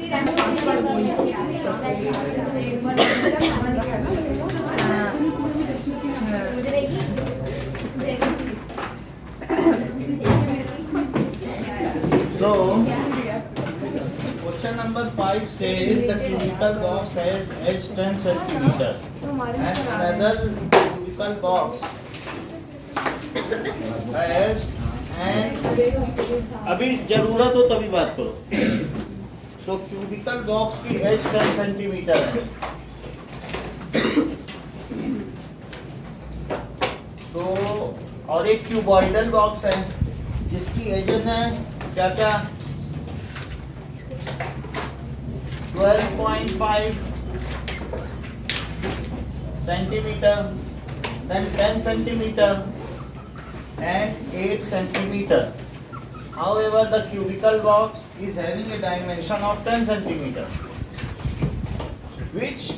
So, question number 5 says the cubical box has edge 10 centimeter and another cubical box has and अभी जरूरत हो तभी बात करो. So cubical box की edge 10 सेंटीमीटर है. So और एक क्यूबॉइडल बॉक्स है जिसकी एजेस हैं क्या क्या 12.5 centimetre, then 10 centimeter and 8 centimeter. However, the cubical box is having a dimension of 10 centimeter. Which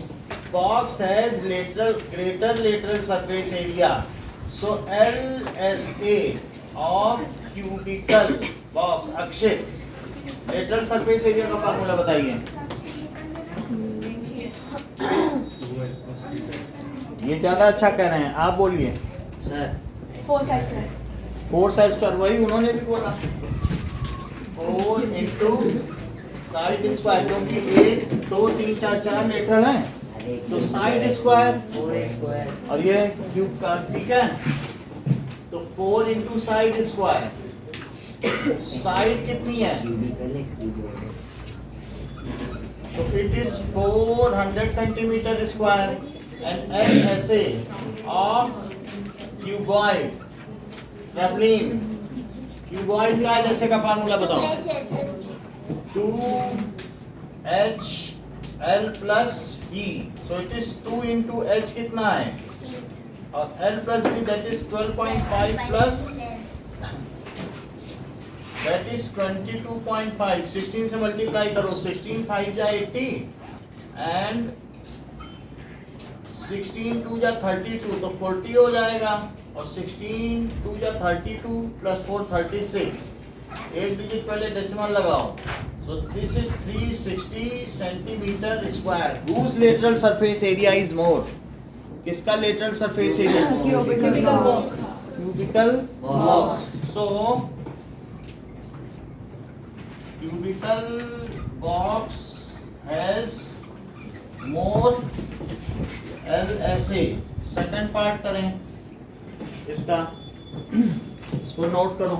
box has greater lateral surface area? So LSA of cubical box. Akshay, lateral surface area का formula बताइए. ये ज्यादा अच्छा कह रहे हैं, आप बोलिए. Sir 4 side square. 4 side square, वही उन्होंने भी बोला. 4 इंटू साइड स्क्वायर, क्योंकि 1 2 3 4 4 लेटरल हैं तो साइड स्क्वायर 4 स्क्वायर और ये क्यूब का. ठीक है, तो 4 इंटू साइड स्क्वायर. साइड कितनी है तो it is 400 centimetre square and LSA of cuboid ट्रेपलिन. क्यूबॉइड का LSA का फार्मूला बताओ. 2HL plus B. So it is 2 into H कितना है और L plus B that is 12.5 plus that is 22.5. 16 से मल्टीप्लाई करो. 16 5 जा 80 एंड 16 2 जा 32 तो 40 हो जाएगा और 16 2 जा 32 प्लस 4 36. एक डिजिट पहले डेसिमल लगाओ. So this is 360 centimetre square. Whose lateral surface area is more? किसका lateral surface area? Cubical box. Cubical box. So cubical box has more LSA. Second part करें इसका, इसको नोट करो.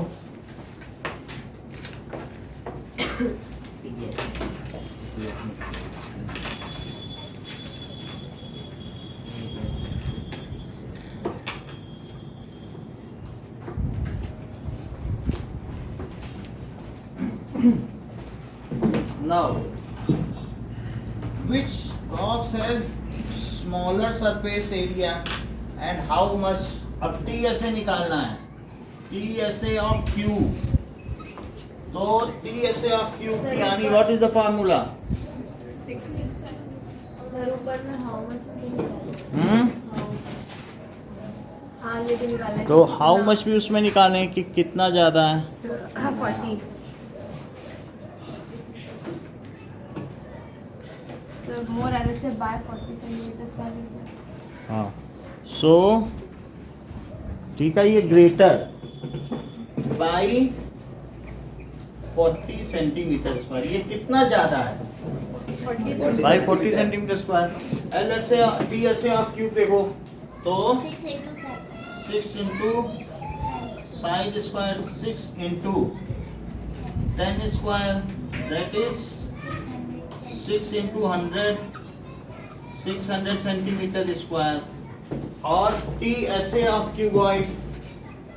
Now, which box has smaller surface area and how much? अब TSA निकालना है. TSA of cube. तो TSA of cube यानी what is the formula? 6. Sir ऊपर में हाउ मच हाँ लेके निकालना है. तो how much भी उसमें निकालें कि कितना ज़्यादा है. 40. So more LSA by 40 centimeters square. हाँ, सो ठीक है, ये ग्रेटर बाई 40 सेंटीमीटर स्क्वायर. ये कितना ज्यादा है 40 by 40 centimetre square. LSA TSA of cube देखो तो 6 into side square 6 into 10 square that is 6 into 100 600 centimetre square. और TSA of cuboid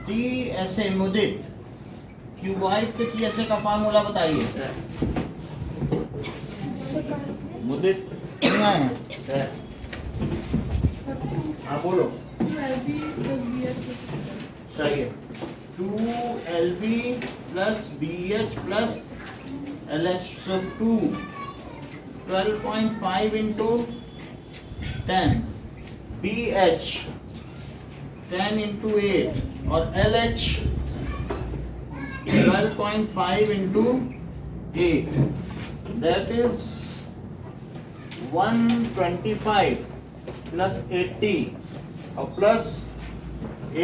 TSA Mudit cuboid के TSA का फार्मूला बताइए. मुदित क्या है? हाँ बोलो. सही है. 2LB plus BH plus LH. so 12.5 into 10 BH 10 into 8 और LH 12.5 into 8 that is 125 plus 80 और plus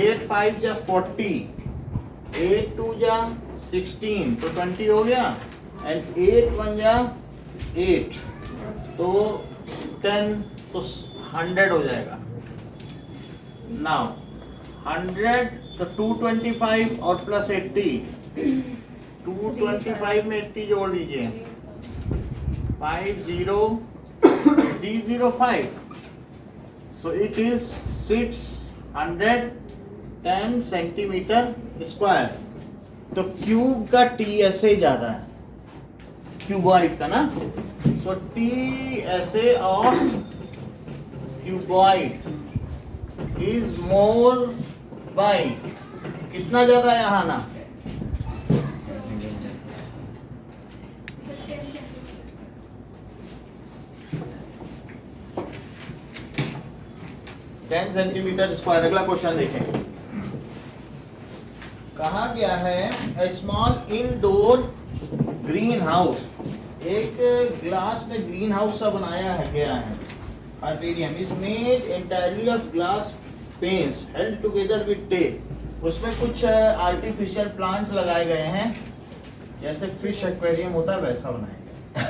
8 5 जा 40, 8 2 जा 16 तो 20 हो गया, and 8 1 जा 8 तो 10 तो 100 हो जाएगा। Now 100 तो 225 और प्लस 80, 225 में 80 जोड़ दीजिए, 50305, so it is 610 centimetre square. तो क्यूब का टी ऐसे ज्यादा है, क्यूबॉइड का ना, so T S A of cuboid is more by कितना ज्यादा यहाँ ना, टेन सेंटीमीटर स्क्वायर। अगला क्वेश्चन देखें, कहा गया है a small indoor green house, एक ग्लास में ग्रीन हाउस सा बनाया है गया है, terrarium is made entirely of glass panes held together with tape. उसमें कुछ आर्टिफिशियल प्लांट्स लगाए गए हैं, जैसे फिश एक्वेरियम होता है वैसा बनाया गया,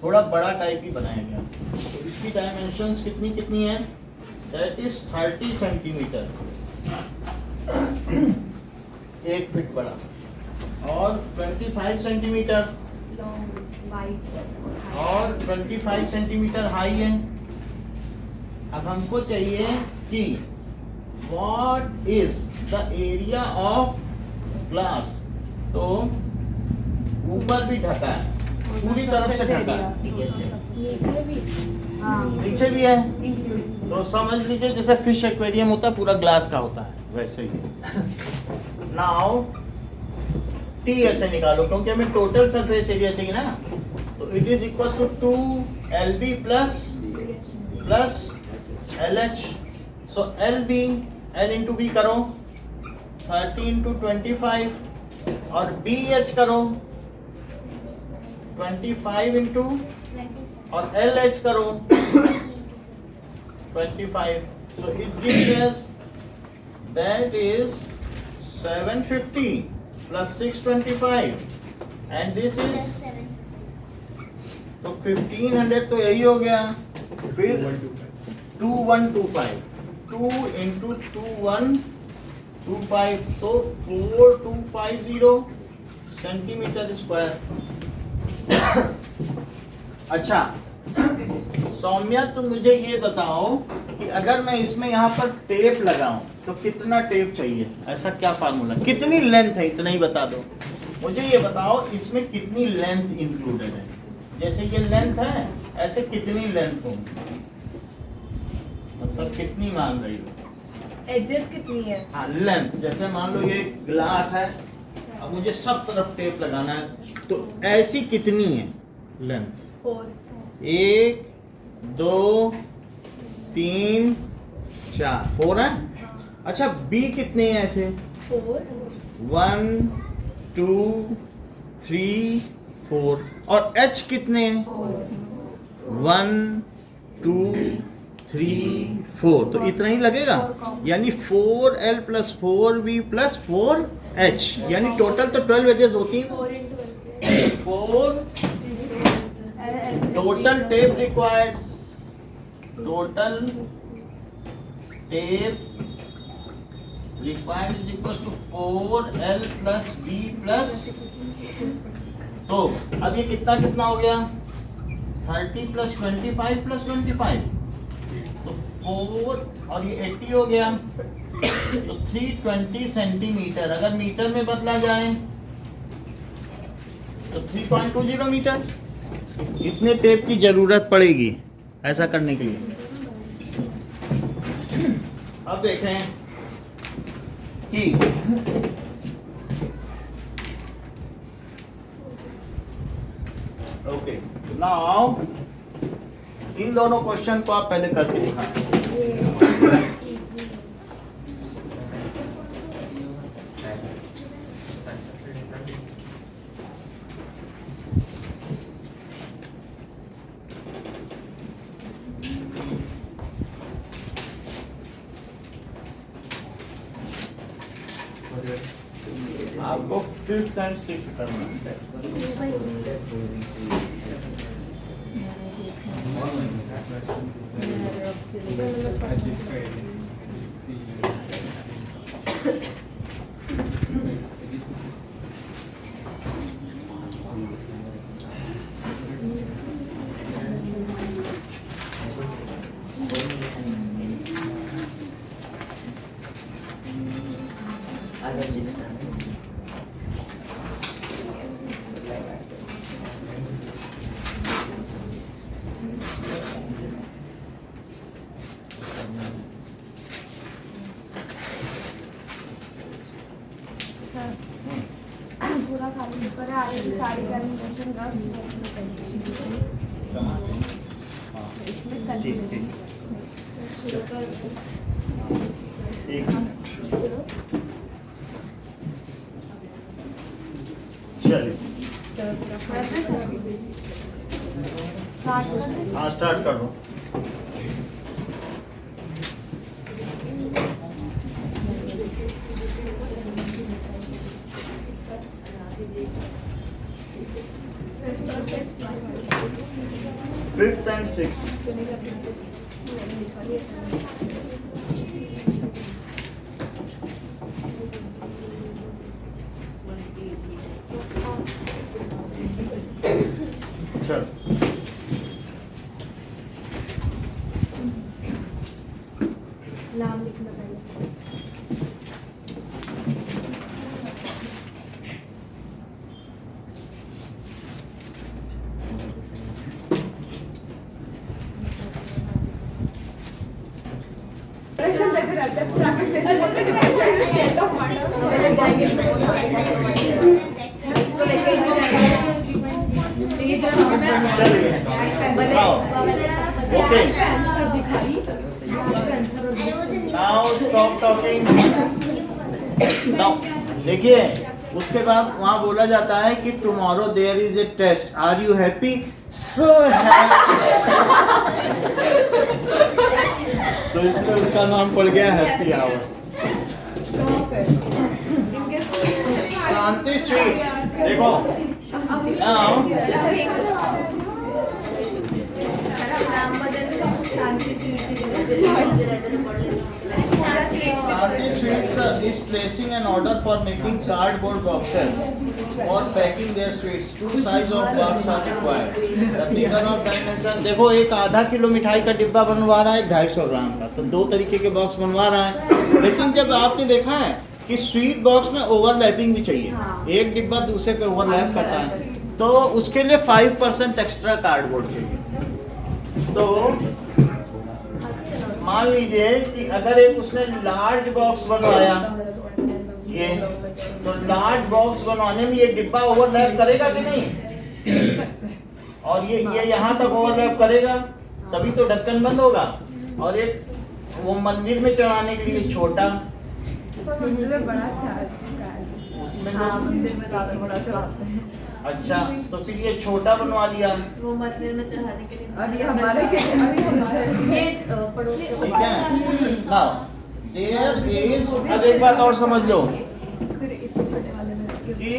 थोड़ा बड़ा टाइप ही बनाया गया। तो इसकी डायमेंशंस कितनी कितनी है, दैट इज 30 सेंटीमीटर, 1 फीट बड़ा, और 25 सेंटीमीटर और 25 सेंटीमीटर हाई है। अब हमको चाहिए कि what is the area of glass, तो ऊपर भी ढका है, पूरी तरफ से ढका है, नीचे भी है, तो समझ लीजिए जैसे फिश एक्वेरियम होता है पूरा ग्लास का होता है वैसे ही। नाउ टी ऐसे निकालो, क्योंकि हमें टोटल सरफेस एरिया चाहिए ना, तो it is equal to 2LB plus LH, so LB L into b करो 30 इंटू 25 और BH करो 25 इंटू और LH करो 25, so it gives us that is 750 plus 625 and this is, तो 1500 तो यही हो गया, फिर 2125, 2 इंटू 2125 तो 4250 सेंटीमीटर स्क्वायर। अच्छा सौम्या, तुम मुझे ये बताओ कि अगर मैं इसमें यहाँ पर टेप लगाऊं तो कितना टेप चाहिए, ऐसा क्या फार्मूला, कितनी लेंथ है इतना ही बता दो मुझे। ये बताओ इसमें कितनी लेंथ इंक्लूडेड है, जैसे ये लेंथ है ऐसे कितनी लेंथ हो, मतलब कितनी मांग रही हो, एडजस्ट कितनी है, हाँ लेंथ। जैसे मान लो ये ग्लास है, अब मुझे सब तरफ टेप लगाना है, तो ऐसी कितनी है लेंथ, 1 2 3 4, 4 है। अच्छा बी कितने हैं ऐसे, 1 2 3 4, और एच कितने हैं, 1 2 3 4, तो इतना ही लगेगा, यानी 4L plus 4B plus 4H, यानी टोटल तो 12 एजेस होती हैं। 4 total tape required, total tape required is equal to 4L plus B plus, तो अब ये कितना कितना हो गया, 30 प्लस 25 प्लस 25, तो 4 और ये 80 हो गया, तो 320 सेंटीमीटर। अगर मीटर में बदला जाए तो 3.20 मीटर। इतने टेप की जरूरत पड़ेगी ऐसा करने के लिए। अब देखें कि ओके नाउ इन दोनों क्वेश्चन को आप पहले करके दिखाएं। 5th and 6th करना। पूरा खाली पर आगे की साड़ी का इम्प्रेशन इसमें ठीक ठीक एक चलिए हाँ स्टार्ट कर दो। Fifth and sixth. चल नाम लिखना पड़ेगा। चलिए okay now stop talking. Now देखिए उसके बाद वहाँ बोला जाता है कि tomorrow there is a test, are you happy? So तो इसलिए उसका नाम पड़ गया हैप्पी आवर। शांति स्वीट्स देखो now Shanti Sweets is placing an order for making cardboard boxes or packing their sweets. Two size of box are required. The figure of dimension देखो एक आधा किलो मिठाई का डिब्बा बनवा रहा है 250 ग्राम का, तो दो तरीके के बॉक्स बनवा रहा है। लेकिन जब आपने देखा है कि स्वीट बॉक्स में ओवरलैपिंग भी चाहिए, एक डिब्बा दूसरे पे ओवरलैप करता है, तो उसके लिए 5% एक्स्ट्रा कार्डबोर्ड चाहिए। तो मान लीजिए कि अगर एक उसने लार्ज बॉक्स बनवाया ये, तो लार्ज बॉक्स बनवाने में ये डिब्बा ओवरलैप करेगा कि नहीं? और ये यहाँ तक ओवरलैप करेगा तभी तो ढक्कन बंद होगा। और एक वो मंदिर में चढ़ाने के लिए छोटा, बड़ा उसमें मंदिर में ज्यादा बड़ा चढ़ाते हैं। अच्छा तो फिर ये छोटा बनवा लिया, वो मंदिर में चढ़ाने के लिए। और ये हमारे के पड़ोसी ठीक है ना? देयर इज, अब एक बात और समझ लो कि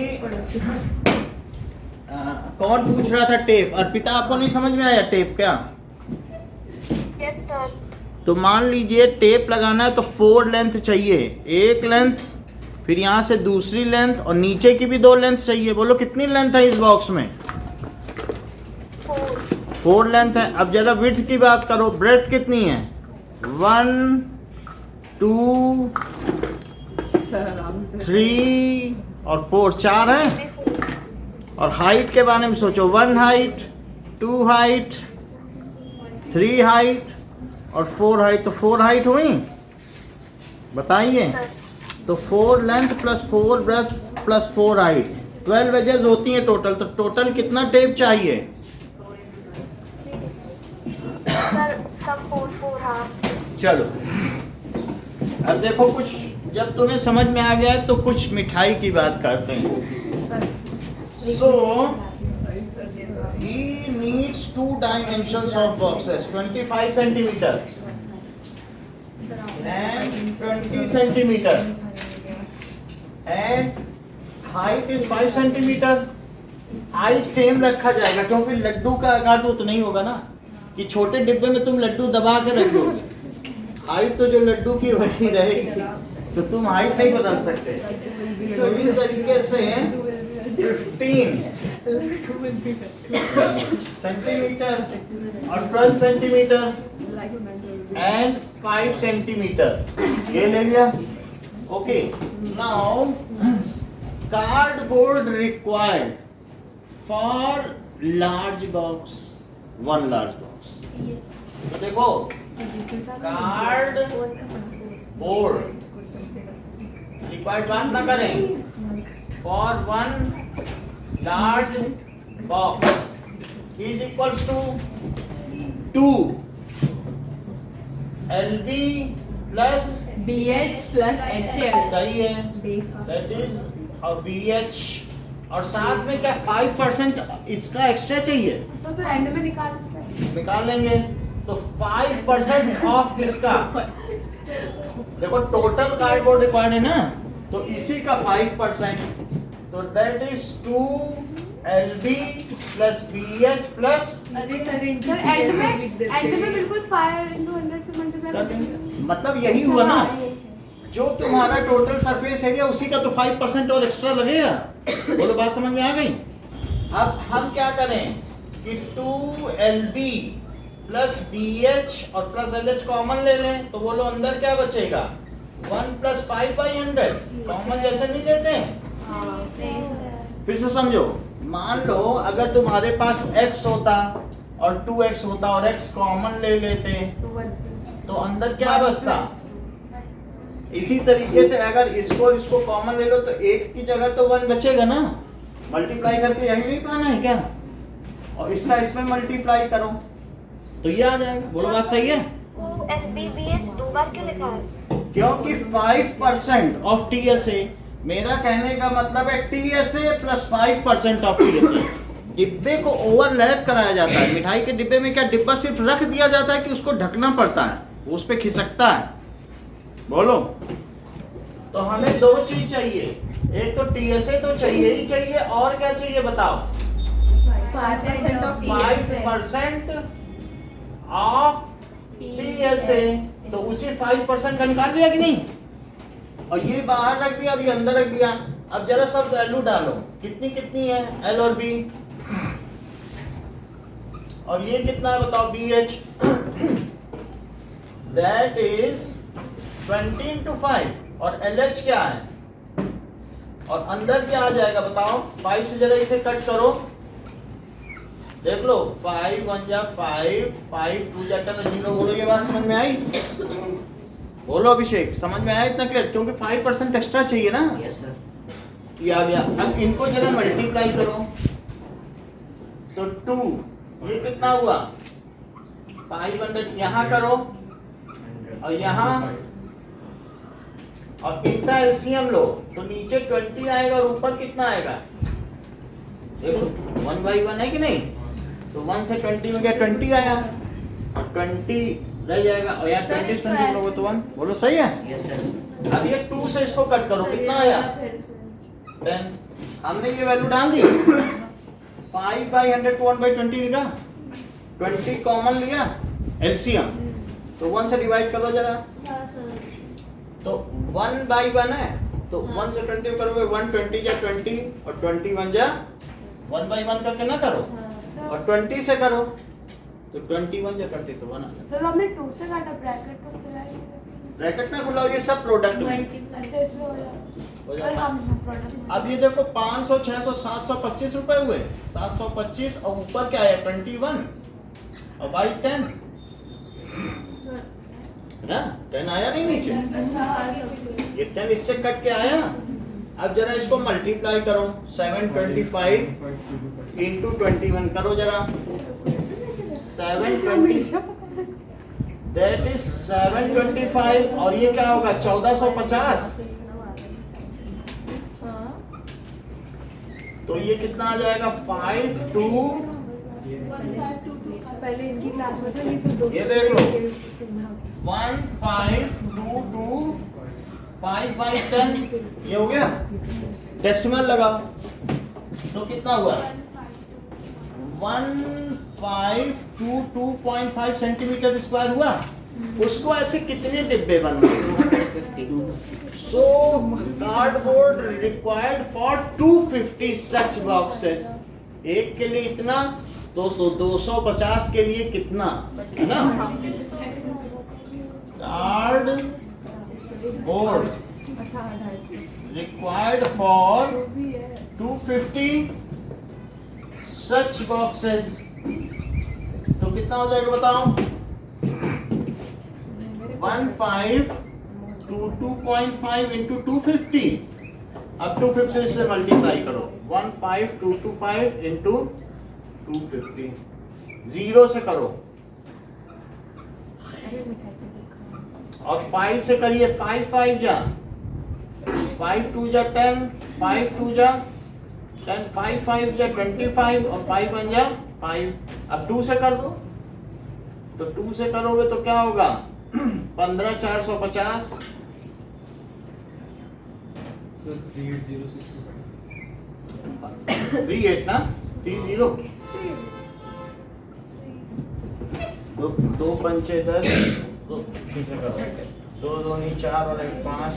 कौन पूछ रहा था टेप? अर्पिता आपको नहीं समझ में आया टेप क्या? तो मान लीजिए टेप लगाना है तो 4 लेंथ चाहिए, एक लेंथ, फिर यहाँ से दूसरी लेंथ और नीचे की भी 2 लेंथ चाहिए। बोलो कितनी लेंथ है इस बॉक्स में? 4 लेंथ है। अब जरा विड्थ की बात करो, ब्रेथ कितनी है? 1 2 3 और 4, 4 है। और हाइट के बारे में सोचो, 1 हाइट, 2 हाइट, 3 हाइट और 4 हाइट, तो 4 हाइट हुई। बताइए, तो 4 length plus 4 breadth plus 4 height, 12 edges होती हैं टोटल। तो टोटल कितना टेप चाहिए? चलो अब देखो, कुछ जब तुम्हें समझ में आ गया है तो कुछ मिठाई की बात करते हैं। सो he needs 2 dimensions of boxes, 25 centimeter and 20 centimeter and height is 5 centimetre. Height same रखा जाएगा क्योंकि लड्डू का आकार तो उतना ही होगा ना, कि छोटे डिब्बे में तुम लड्डू दबा के रख दोगे। हाइट तो जो लड्डू की वही रहेगी, तो तुम हाइट नहीं बदल सकते। तो इस तरीके से 15 सेंटीमीटर और 12 सेंटीमीटर एंड 5 सेंटीमीटर ये ले लिया। Okay, now cardboard required for large box, 1 large box. तो देखो, कार्ड बोर्ड रिक्वायर्ड बात ना करें, for 1 large box is equals to 2 LB plus BH plus HL. सही है, दैट इज BH, और साथ में क्या 5% इसका एक्स्ट्रा चाहिए, सो तो एंड में निकाल लेंगे। तो 5% ऑफ किसका, देखो टोटल कार्डबोर्ड रिक्वायर्ड है ना, तो इसी का 5%, तो that is 2 LB plus BH plus, अरे सर सर एंड में बिल्कुल 5 into 100 से मल्टीप्लाई कर देंगे। मतलब यही हुआ ना, जो तुम्हारा टोटल सरफेस एरिया उसी का तो 5% और एक्स्ट्रा लगेगा। बोलो बात समझ में आ गई। अब हम क्या करें कि 2 LB प्लस BH और प्लस LH कॉमन ले लें, तो बोलो अंदर क्या बचेगा, 1 प्लस 5/100, कॉमन जैसे नहीं लेते हैं। फिर से समझो, मान लो अगर तुम्हारे पास x होता और 2x होता और x कॉमन ले लेते तो अंदर क्या बचता। इसी तरीके से अगर इसको कॉमन ले लो तो एक की जगह तो 1 बचेगा ना, मल्टीप्लाई करके यही नहीं पाना है क्या, और इसका इसमें मल्टीप्लाई करो तो ये आ जाएगा। बोलो बात सही है। LBBH 2 बार क्यों लिखा है? क्योंकि 5% ऑफ TSA, मेरा कहने का मतलब है TSA प्लस 5% ऑफ TSA। डिब्बे को ओवरलैप कराया जाता है। मिठाई के डिब्बे में क्या डिब्बा सिर्फ रख दिया जाता है कि उसको ढकना पड़ता है, वो उस पे खिसकता है। बोलो, तो हमें 2 चीज चाहिए, एक तो TSA तो चाहिए ही चाहिए, और क्या चाहिए बताओ, 5% of 5% ऑफ TSA। तो उसी 5% का निकाल दिया कि नहीं, और ये बाहर रख दिया, अभी अंदर रख दिया। अब जरा सब वैल्यू डालो, कितनी कितनी है L और B, और ये कितना है बताओ BH, दैट इज 20 into 5, और LH क्या है, और अंदर क्या आ जाएगा बताओ, 5 से जरा इसे कट करो, देख लो 5 1 जा 5, 5 2 जा 10, 0। बोलो ये बात समझ में आई, बोलो अभिषेक समझ में आया इतना क्लियर, क्योंकि 5% एक्स्ट्रा चाहिए ना। Yes sir. ये आ गया। अब इनको जरा मल्टीप्लाई करो, तो 2 ये कितना हुआ 500, यहाँ करो और यहाँ, और इनका एलसीएम लो तो नीचे 20 आएगा और ऊपर कितना आएगा, देखो 1/1 है कि नहीं, तो 1 से 20 में गया 20 आया, और 20 रह जाएगा, और यहाँ 20 से 20 लोगे तो 1। बोलो सही है। Yes sir. अब ये 2 से इसको कट करो, कितना आया 10। हमने ये वैल्यू डाल दी, 5/100 को 1/20 लिखा, 20 कॉमन लिया एलसीएम, तो 1 से डिवाइड करो जरा, तो 1/1 है, तो 1 से 20 में करोगे 120 जा 20, और 21 जा 1/1 करके ना करो, और 20 से करो तो 21 या 20 तो 1 आ जाता है। सर हमने 2 से काटा, ब्रैकेट तो खुलाएंगे, ब्रैकेट ना खुलाओ, ये सब प्रोडक्ट में अच्छा इसलिए हो जाएगा। हो सर जाता है। हम प्रोडक्ट अब ये देखो 500 600 725 रुपए हुए, 725, और ऊपर क्या है 21, और बाई 10 ना, 10 आया नहीं नीचे, ये 10 इससे कट के आया। अब जरा इसको मल्टीप्लाई करो, 725 इंटू 21 करो जरा, 720, दैट इज 725, और ये क्या होगा 1450, तो ये कितना आ जाएगा 52, पहले इनकी क्लास में था, ये सब 2 ये देख लो 1522 5/10, ये हो गया। डेसिमल लगाओ तो कितना हुआ 1522.5 सेंटीमीटर स्क्वायर हुआ। उसको ऐसे कितने डिब्बे बनवाए? So cardboard required for 250 such boxes. एक के लिए इतना, दोस्तों 250 के लिए कितना है ना? Cardboard required for 250 such boxes. तो कितना हो जाएगा बताओ? 1522.5 इंटू 250। अब 250 से मल्टीप्लाई करो, 15225 इंटू 250। 0 से करो और 5 से करिए। 5 5 जा 5 2 जा 10, 5 2 जा 10, 5 5 जा 25 और 5 1 जा 5। अब 2 से कर दो, तो 2 से करोगे तो क्या होगा? 15,450। 38 ना 30। दो पंचे 10, दो पीछे करो, 2 2 4 और 1 5।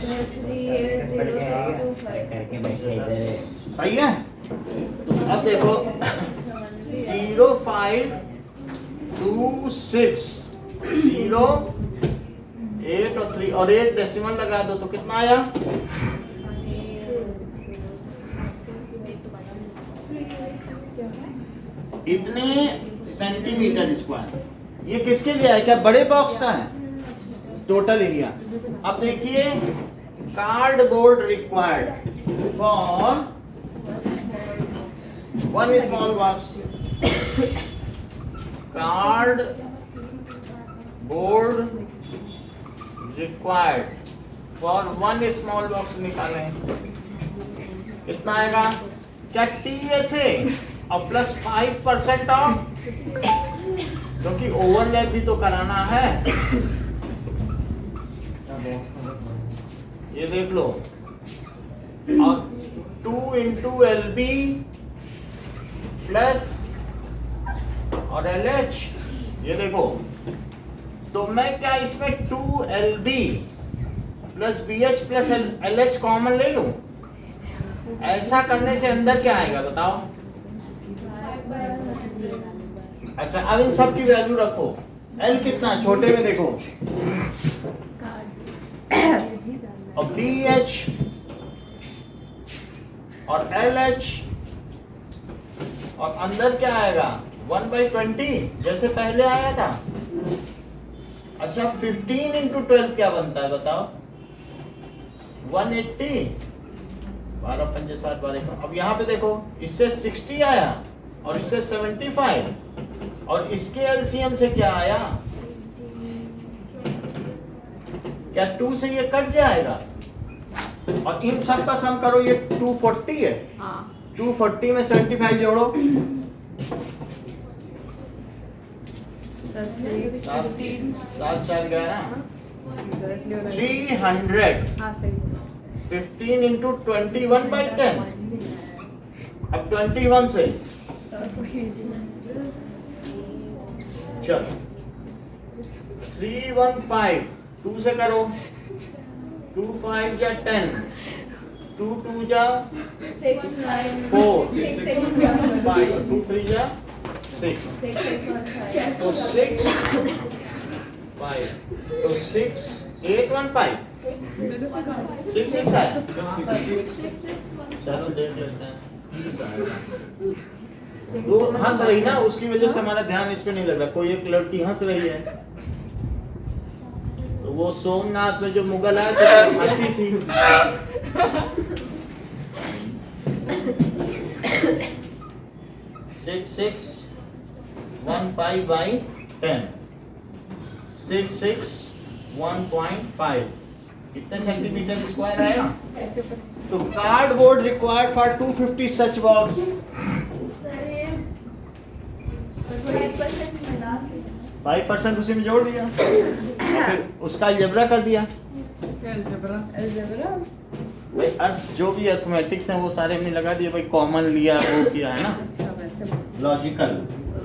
सही है। तो अब देखो 0 5 2 6 0 8 और 3 और एक डेसिमल लगा दो तो कितना आया? इतने सेंटीमीटर स्क्वायर। ये किसके लिए है? क्या बड़े बॉक्स का है? Total area. अब देखिए cardboard required for 1 small box. Cardboard required for 1 small box निकालें, कितना आएगा? क्या TSA और प्लस 5% ऑफ, क्योंकि ओवरलैप भी तो कराना है। ये देख लो, और 2 इंटू LB प्लस और LH। ये देखो, तो मैं क्या इसमें 2LB plus BH plus LH common ले लूं? ऐसा करने से अंदर क्या आएगा बताओ? अच्छा, अब इन सब की वैल्यू रखो। L कितना है? छोटे में देखो, और BH और LH, और अंदर क्या आएगा? 1/20 जैसे पहले आया था। अच्छा, 15 इंटू 12 क्या बनता है बताओ? 180। 12 5 7 12। अब यहाँ पे देखो, इससे 60 आया और इससे 75, और इसके एलसीएम से क्या आया? क्या 2 से ये कट जाएगा? और इन सब का सम करो, ये 240 है। 240 में 75 जोड़ो, 7 4 11 300। 15 इंटू 21/10। अब 21 से चलो 315। 2 से करो, 2 5 जा 10, 2 2 जा 4, 6 5 और 2 3 जा 6। तो 6 5 तो 6 8 1 5 6 6 आया। चलो देख लेते हैं। वो हंस रही ना, उसकी वजह से हमारा ध्यान इस पे नहीं लग रहा। कोई एक लड़की हंस रही है, तो वो सोमनाथ में जो मुगल आए थे तो हंसी थी। 6 6 1 5 by 10 6 6 1.5 कितने सेंटीमीटर स्क्वायर आया? तो cardboard required for 250 such box. 5% उसी में जोड़ दिया, फिर उसका अलजेब्रा कर दिया। भाई अब जो भी अर्थमेटिक्स हैं वो सारे हमने लगा दिए भाई, कॉमन लिया वो किया है ना, अच्छा वैसे बोल। लॉजिकल।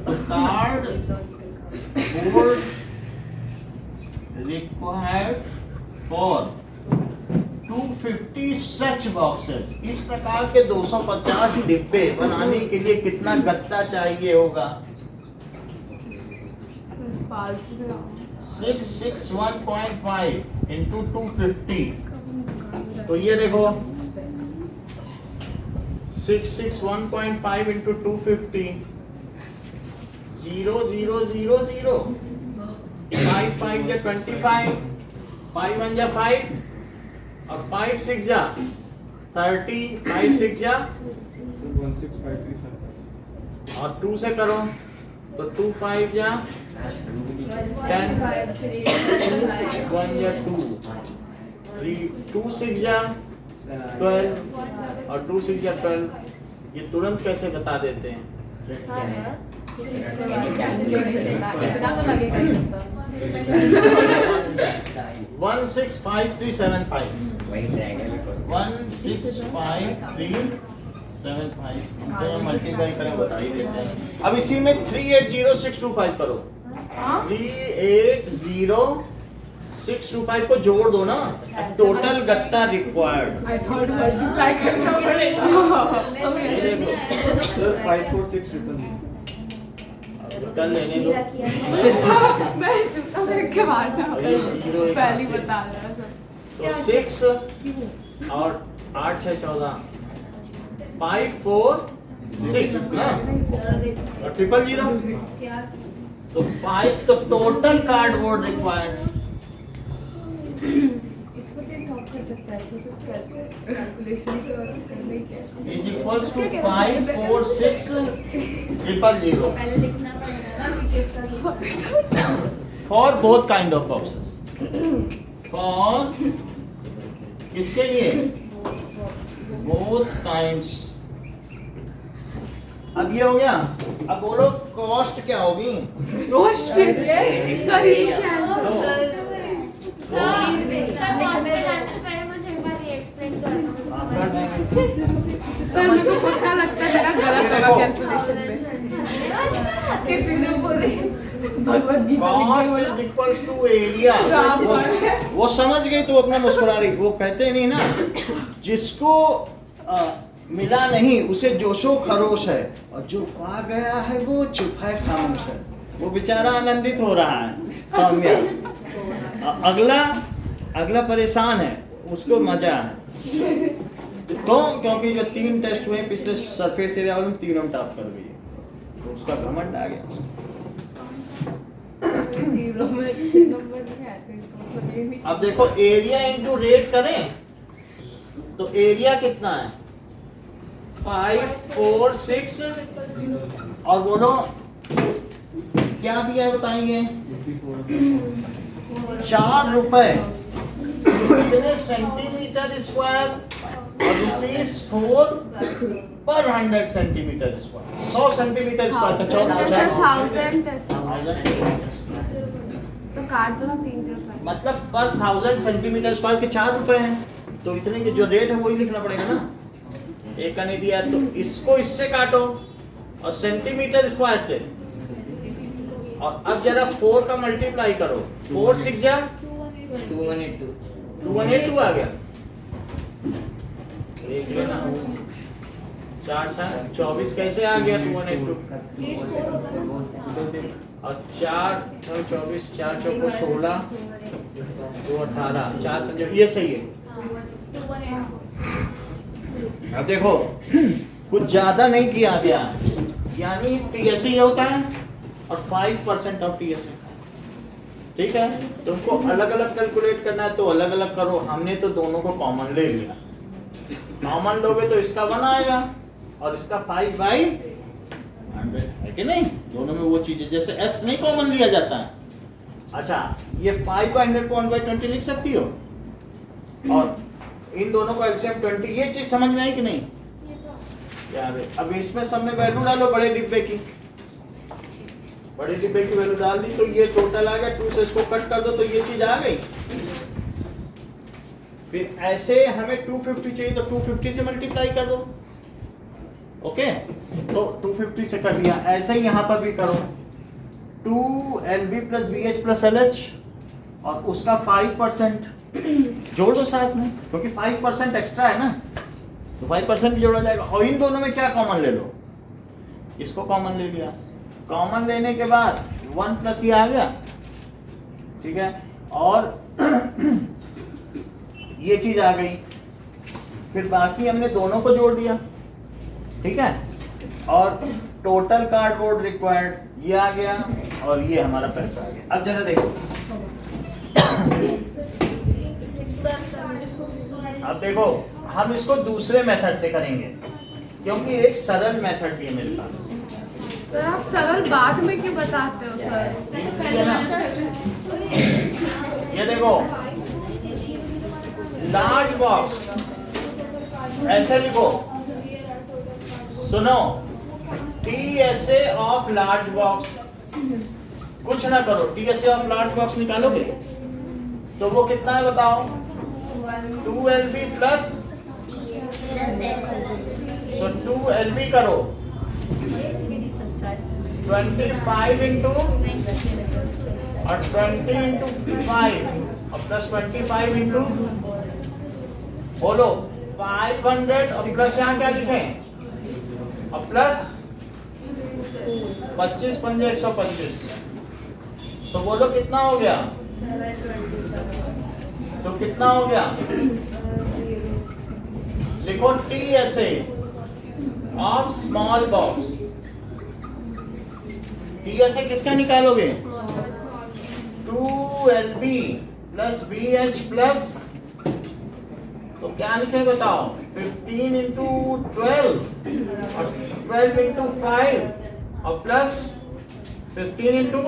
तो card board required for 250 such boxes, इस प्रकार के 250 डिब्बे बनाने के लिए कितना गत्ता चाहिए होगा? 661.5 इंटू 250, तो ये देखो 661.5 इंटू 250, 0 0 0 0, 5 5 या 25, 5 1 या 5 और 5 6 जा 30, 5 6 जा 1653 और 2 से करो तो 2 5 जा 10, 1 या 2, 3 2 6 जा 12 और 2 6 जा 12, ये तुरंत कैसे बता देते हैं? इतना तो लगेगा ही होता। 165375, वही ट्रायंगल 165375, तो मल्टीप्लाई करें बता ही देते हैं। अब इसी में 380625 करो, 380625 को जोड़ दो ना, टोटल गत्ता रिक्वायर्ड। आई थॉट मल्टीप्लाई करना पड़ेगा। सर 546 कर लेने दो। मैं चुपता देख के मारना और ये जीरो एक पहली से। बता रहा था। तो 6 और 8 6 14, 5 4 6 ना, और 0 0, तो 5, तो टोटल कार्डबोर्ड रिक्वायर्ड इसको तो सॉल्व कर सकता है, इसको सिर्फ कैलकुलेशन के और सही नहीं क्या इज इक्वल्स टू 5 4 6 0 0 पहले लिखना पड़ेगा ना इसका for both kind of boxes, for किसके लिए? Both kinds. अब ये हो गया, अब बोलो कॉस्ट क्या होगी? ओह शिट, सॉरी सर मेरे को पता लगता है मेरा गलत होगा कैलकुलेशन में। किसी ने पूरी भगवत गीता कॉस्ट लिखी इज इक्वल्स टू एरिया। वो समझ गई तो अपना मुस्कुरा रही। वो कहते नहीं ना, जिसको मिला नहीं उसे जोशो खरोश है, और जो पा गया है वो चुप है खामोश है। वो बेचारा आनंदित हो रहा है सौम्या, अगला परेशान है, उसको मजा है। तो क्योंकि जो 3 टेस्ट हुए पिछले सरफेस एरिया वाले में, तीनों में टॉप कर गई है, तो उसका घमंड आ गया उसको। अब देखो एरिया इंटू रेट करें तो एरिया कितना है? 5 4 6 और बोलो क्या दिया है बताइए? 4 रुपए कितने सेंटीमीटर स्क्वायर और ₹4 पर 100 सेंटीमीटर स्क्वायर। 100 सेंटीमीटर स्क्वायर का 1000 तो काट दो ना 3 रुपए, मतलब पर 1000 सेंटीमीटर स्क्वायर के 4 रुपए हैं, तो इतने के जो रेट है वही लिखना पड़ेगा ना। एक का नहीं दिया तो इसको इससे काटो और सेंटीमीटर स्क्वायर से, और अब जरा 4 का मल्टीप्लाई करो। 4 6 जा 2182 आ गया। एक लेना 4 7 24 कैसे आ गया? 2182 और 4 24 4 चौको 16 2 18 4 5 ये सही है। अब देखो कुछ ज्यादा नहीं किया गया, यानी टीएससी ये होता है और 5% ऑफ टीएससी। ठीक है, तुमको अलग अलग कैलकुलेट करना है तो अलग अलग करो। हमने तो दोनों को कॉमन ले लिया। कॉमन लोगे तो इसका 1 आएगा और इसका 5/100 है कि नहीं? दोनों में वो चीजें, जैसे x नहीं कॉमन लिया जाता है। अच्छा, ये 5/100 को 1/20 लिख सकती हो, और इन दोनों का एलसीएम 20। ये चीज समझ में आई कि नहीं? यार अब इसमें सब में वैल्यू डालो बड़े डिब्बे की। बड़े डिब्बे की वैल्यू डाल दी तो ये टोटल आ गया। 2 से इसको कट कर दो तो ये चीज आ गई। फिर ऐसे हमें 250 चाहिए तो 250 से मल्टीप्लाई कर दो, ओके, तो 250 से कर दिया। ऐसे ही यहाँ पर भी करो, 2LV plus VH plus LH और उसका 5% जोड़ दो साथ में, क्योंकि 5% एक्स्ट्रा है ना, तो 5% भी जोड़ा जाएगा। और इन दोनों में क्या कॉमन ले लो, इसको कॉमन ले लिया, कॉमन लेने के बाद 1 प्लस ये आ गया, ठीक है, और ये चीज आ गई, फिर बाकी हमने दोनों को जोड़ दिया, ठीक है, और टोटल कार्डबोर्ड रिक्वायर्ड ये आ गया और ये हमारा पैसा आ गया। अब जरा देखो, अब देखो हम इसको दूसरे मेथड से करेंगे, क्योंकि एक सरल मेथड भी है मेरे पास। सर आप सरल बाद में क्यों बताते हो सर? इसलिए ना, ये देखो लार्ज बॉक्स ऐसे लिखो, सुनो, TSA ऑफ लार्ज बॉक्स, कुछ ना करो, TSA ऑफ लार्ज बॉक्स निकालोगे तो वो कितना है बताओ, 2LB प्लस, सो 2LB करो, 25 इंटू और 20 इंटू 5 और प्लस 25 इंटू, बोलो 500 और प्लस यहाँ क्या लिखें, और प्लस 25 पंजे 125, तो बोलो कितना हो गया, तो कितना हो गया, लिखो TSA of small box. TSA किसका निकालोगे, 2LB प्लस VH प्लस, तो क्या लिखे बताओ, 15 इंटू 12 और 12 इंटू 5 और प्लस 15 इंटू,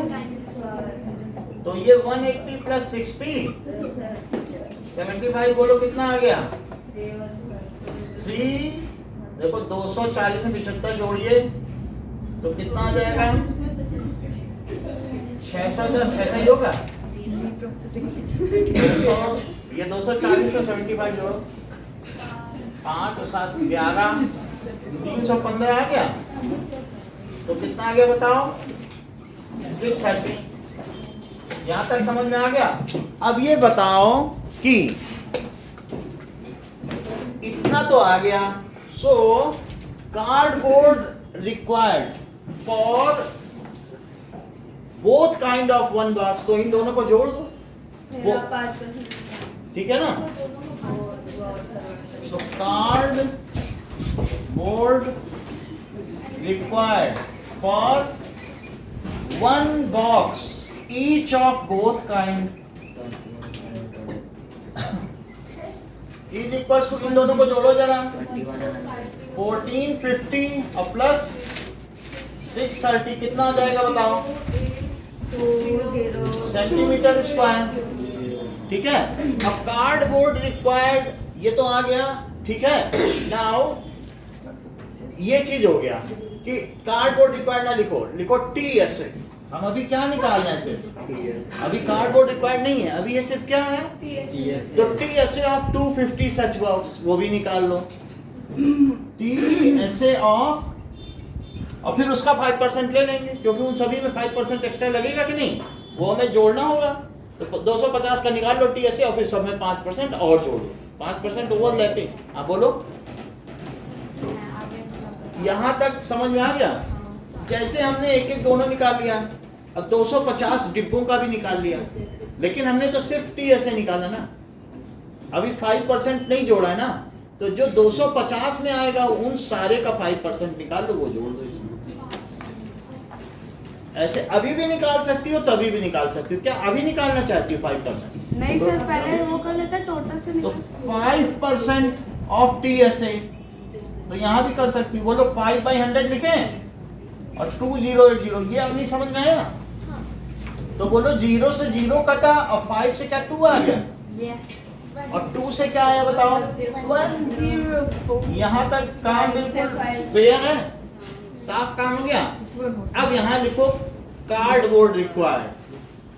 तो ये 180 प्लस 60 75, बोलो कितना आ गया, 3, देखो 240 में 75 जोड़िए तो कितना आ जाएगा, 610, ऐसा ही होगा, ये 240 में 75 जोड़ो, 5 और 7 11, 315 आ गया, तो कितना आ गया बताओ, 630। यहां तक समझ में आ गया। अब ये बताओ कि इतना तो आ गया, so cardboard required for both kind of one box, तो इन दोनों को जोड़ दो, वो 5%, ठीक है ना, so card board required for one box each of both kind is equals to, इन दोनों को जोड़ो जरा, 1450 और प्लस 630 कितना आ जाएगा बताओ, सेंटीमीटर स्क्वायर, ठीक है। अब कार्डबोर्ड रिक्वायर्ड ये तो आ गया, ठीक है। नाउ ये चीज हो गया कि कार्डबोर्ड रिक्वायर्ड ना लिखो, लिखो TSA। हम अभी क्या निकाल रहे हैं, सिर्फ अभी कार्डबोर्ड रिक्वायर्ड नहीं है, अभी ये सिर्फ क्या है, तो TSA ऑफ 250 सच बॉक्स, वो भी निकाल लो, TSA ऑफ, और फिर उसका 5% ले लेंगे, क्योंकि उन सभी में 5% एक्स्ट्रा लगेगा कि नहीं, वो हमें जोड़ना होगा, तो 250 का निकाल लो TSA और फिर सब में 5% और जोड़ दो, 5% ओवर लेते। आप बोलो यहां तक समझ में आ गया। जैसे हमने एक एक दोनों निकाल लिया, अब 250 डिब्बों का भी निकाल लिया, लेकिन हमने तो सिर्फ TSA निकाला ना, अभी 5% नहीं जोड़ा है ना, तो जो 250 में आएगा उन सारे का 5% निकाल लो, वो जोड़ दो इसमें। ऐसे अभी भी निकाल सकती हो, तभी भी निकाल सकती हो। क्या अभी निकालना चाहती हो 5%? नहीं सर, पहले वो कर लेता टोटल से तो 5% ऑफ TSA, तो यहाँ भी कर सकती हो। बोलो 5/100 लिखें और 2080, ये अपनी समझ में आया। तो बोलो 0 से 0 कटा और 5 से क्या 2 आ गया, और 2 से क्या आया बताओ, 104। यहाँ तक काम बिल्कुल फेयर है, साफ काम हो गया। अब यहाँ लिखो cardboard required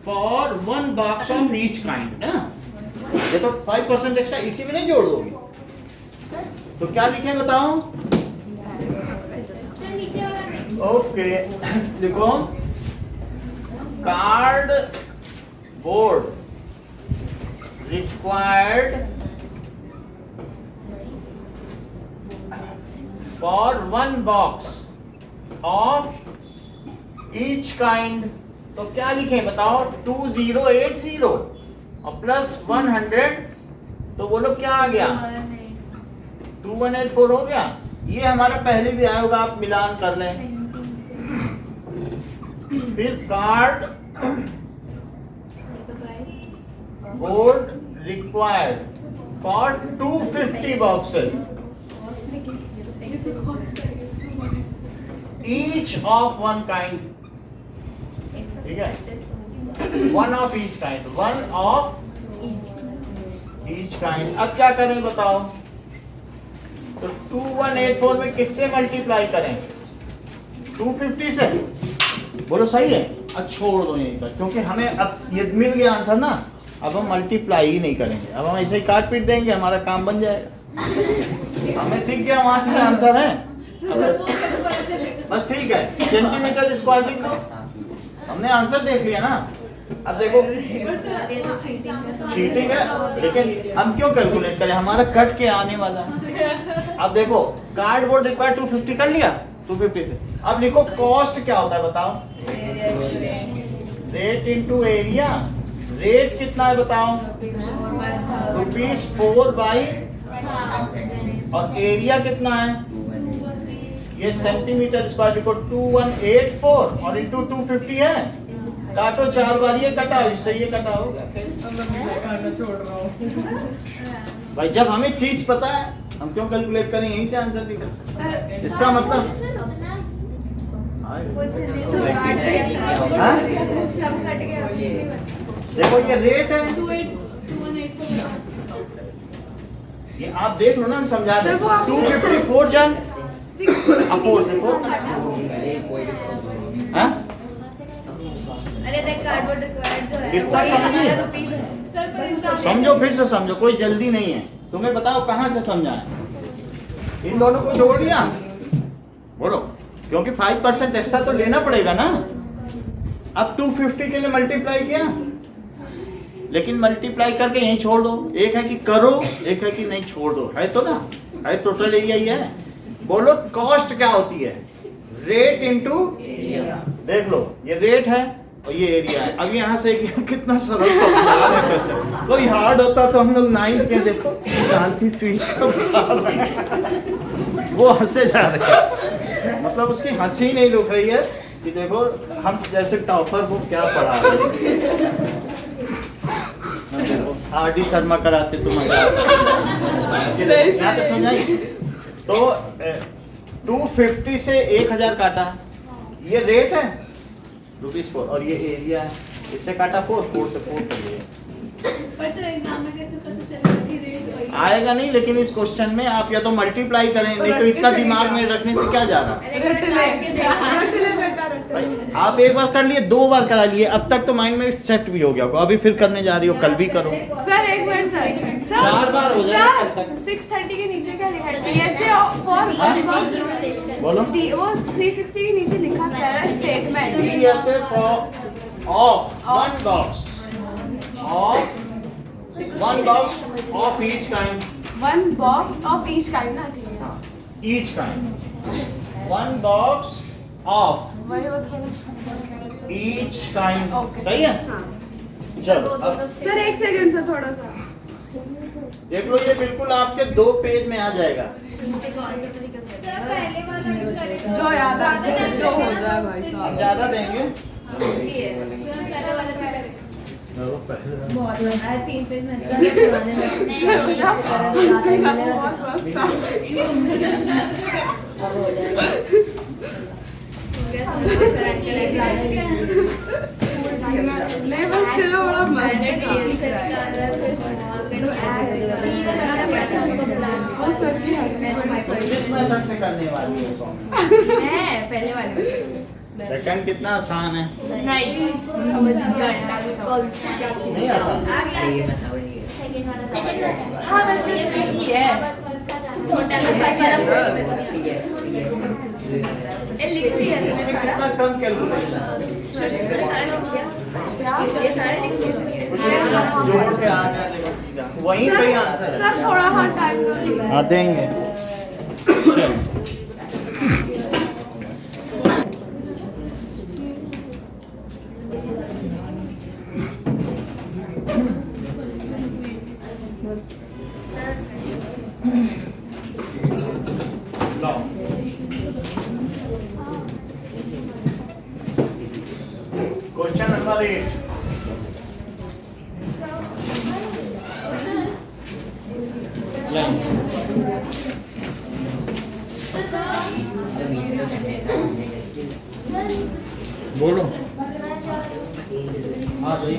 for one box of each kind, है ना, ये तो 5% एक्स्ट्रा इसी में नहीं जोड़ दोगे, तो क्या लिखें बताओ? सर नीचे वाला नहीं। ओके लिखो card board required for 1 box of each kind, तो क्या लिखें बताओ? 2080 और प्लस 100, तो बोलो क्या आ गया? 2184 हो गया। ये हमारा पहले भी आया होगा, आप मिलान कर लें। फिर card board required for 250 boxes each of 1 kind, ठीक है? 1 of each kind, 1 of each kind. अब क्या करें बताओ? तो 2184 में किससे मल्टीप्लाई करें? 250 से। बोलो सही है? अब छोड़ दो यहीं पर, क्योंकि हमें अब ये मिल गया आंसर ना, अब हम मल्टीप्लाई ही नहीं करेंगे, अब हम ऐसे ही काट पीट देंगे, हमारा काम बन जाएगा। हमें दिख गया वहां से आंसर है, बस ठीक है। सेंटीमीटर स्क्वायर लिख दो, हमने आंसर देख लिया ना। अब देखो चीटिंग है, लेकिन हम क्यों कैलकुलेट करें, हमारा कट के आने वाला है। अब देखो कार्डबोर्ड रिक्वायर्ड 250 कर लिया, 250 से। अब लिखो कॉस्ट क्या होता है बताओ? Rate into area. रेट कितना है बताओ? ₹4/, और एरिया कितना है? ये सेंटीमीटर स्क्वायर लिखो 2184 और इंटू 250 है। काटो 4 बार, ये कटा इससे ये कटा होगा। भाई जब हमें चीज पता है हम क्यों कैलकुलेट करें, यहीं से आंसर निकल। इसका मतलब देखो ये रेट है, ये आप देख लो ना, हम समझा दें। 254 जान अपोज देखो, हाँ? अरे देख कार्डबोर्ड रिक्वायर्ड जो है कितना वही समझी? हमारा रुपीस है। सर समझो, फिर से समझो, कोई जल्दी नहीं है। तुम्हें बताओ कहाँ से समझा है? इन दोनों को जोड़ लिया, बोलो, क्योंकि 5% एक्स्ट्रा तो लेना पड़ेगा ना। अब 250 के लिए मल्टीप्लाई किया, लेकिन मल्टीप्लाई करके यहीं छोड़ दो। एक है कि करो, एक है कि नहीं छोड़ दो, है तो ना, है टोटल एरिया ही है। बोलो कॉस्ट क्या होती है? रेट इनटू, देख लो ये रेट है और ये एरिया है। अब यहाँ से कितना सरल समझा है क्वेश्चन। कोई हार्ड होता तो हम लोग 9th के देखो शांति स्वीट का बता रहे हैं, वो हंसे जा रहे हैं, मतलब उसकी हंसी नहीं रुक रही है कि देखो हम जैसे टॉपर को क्या पढ़ा रहे हैं। आर.डी. शर्मा कराते तो मजा आता। यहाँ पे समझाई तो 250 से 1000 काटा, ये रेट है ₹4, और ये एरिया है, इससे काटा 4 से 4 कर दिया। पर सर एग्जाम में कैसे पता चलेगा कि रेट वही है? आएगा नहीं, लेकिन इस क्वेश्चन में आप या तो मल्टीप्लाई करें, नहीं तो इतना दिमाग में रखने से क्या जा रहा है। भाई, आप एक बार कर लिए, 2 बार करा लिए, अब तक तो माइंड में सेट भी हो गया होगा। अभी फिर करने जा रही हो, कल भी करो। सर एक मिनट सर, 4 बार हो जाएगा कल तक। 630 के नीचे क्या लिखा है? ऐसे फॉर बोलो। वो 360 के नीचे लिखा क्या है? Statement DSF of 1 box of 1 box of each kind. 1 box of each kind ना, Each kind. 1 box of वही वो थोड़ा each kind. Okay. सही है? चलो अब सर एक सेकंड सर, थोड़ा सा देख लो, ये बिल्कुल आपके 2 पेज में आ जाएगा। सर पहले वाला भी करेगा जो याद आ ज़्यादा time जो हो लगेगा जाए तो भाई फिर- साहब। हम ज्यादा देंगे। पहले वाला भी करेगा। बहुत लंबा है, 3 पेज में इतना पुराने अब हो जाएगा। नहीं बस चलो, बड़ा मस्त मैंने था। DL से निकाला, फिर small का वो सर की हंसी बड़ी सही किस मेथड से करने वाली है सॉन्ग? है पहले वाले सेकंड कितना आसान है? नहीं समझ नहीं आया। नहीं आसान। आगे आगे। हाँ वैसे ये ठीक है लिख दिया इसमें कितना कम कैलकुलेशन जोड़ के आ गया देखो सीधा वहीं पे आंसर है। सर थोड़ा हाँ टाइम लगेगा। हाँ देंगे। क्वेश्चन नंबर 8 बोलो। हाँ जी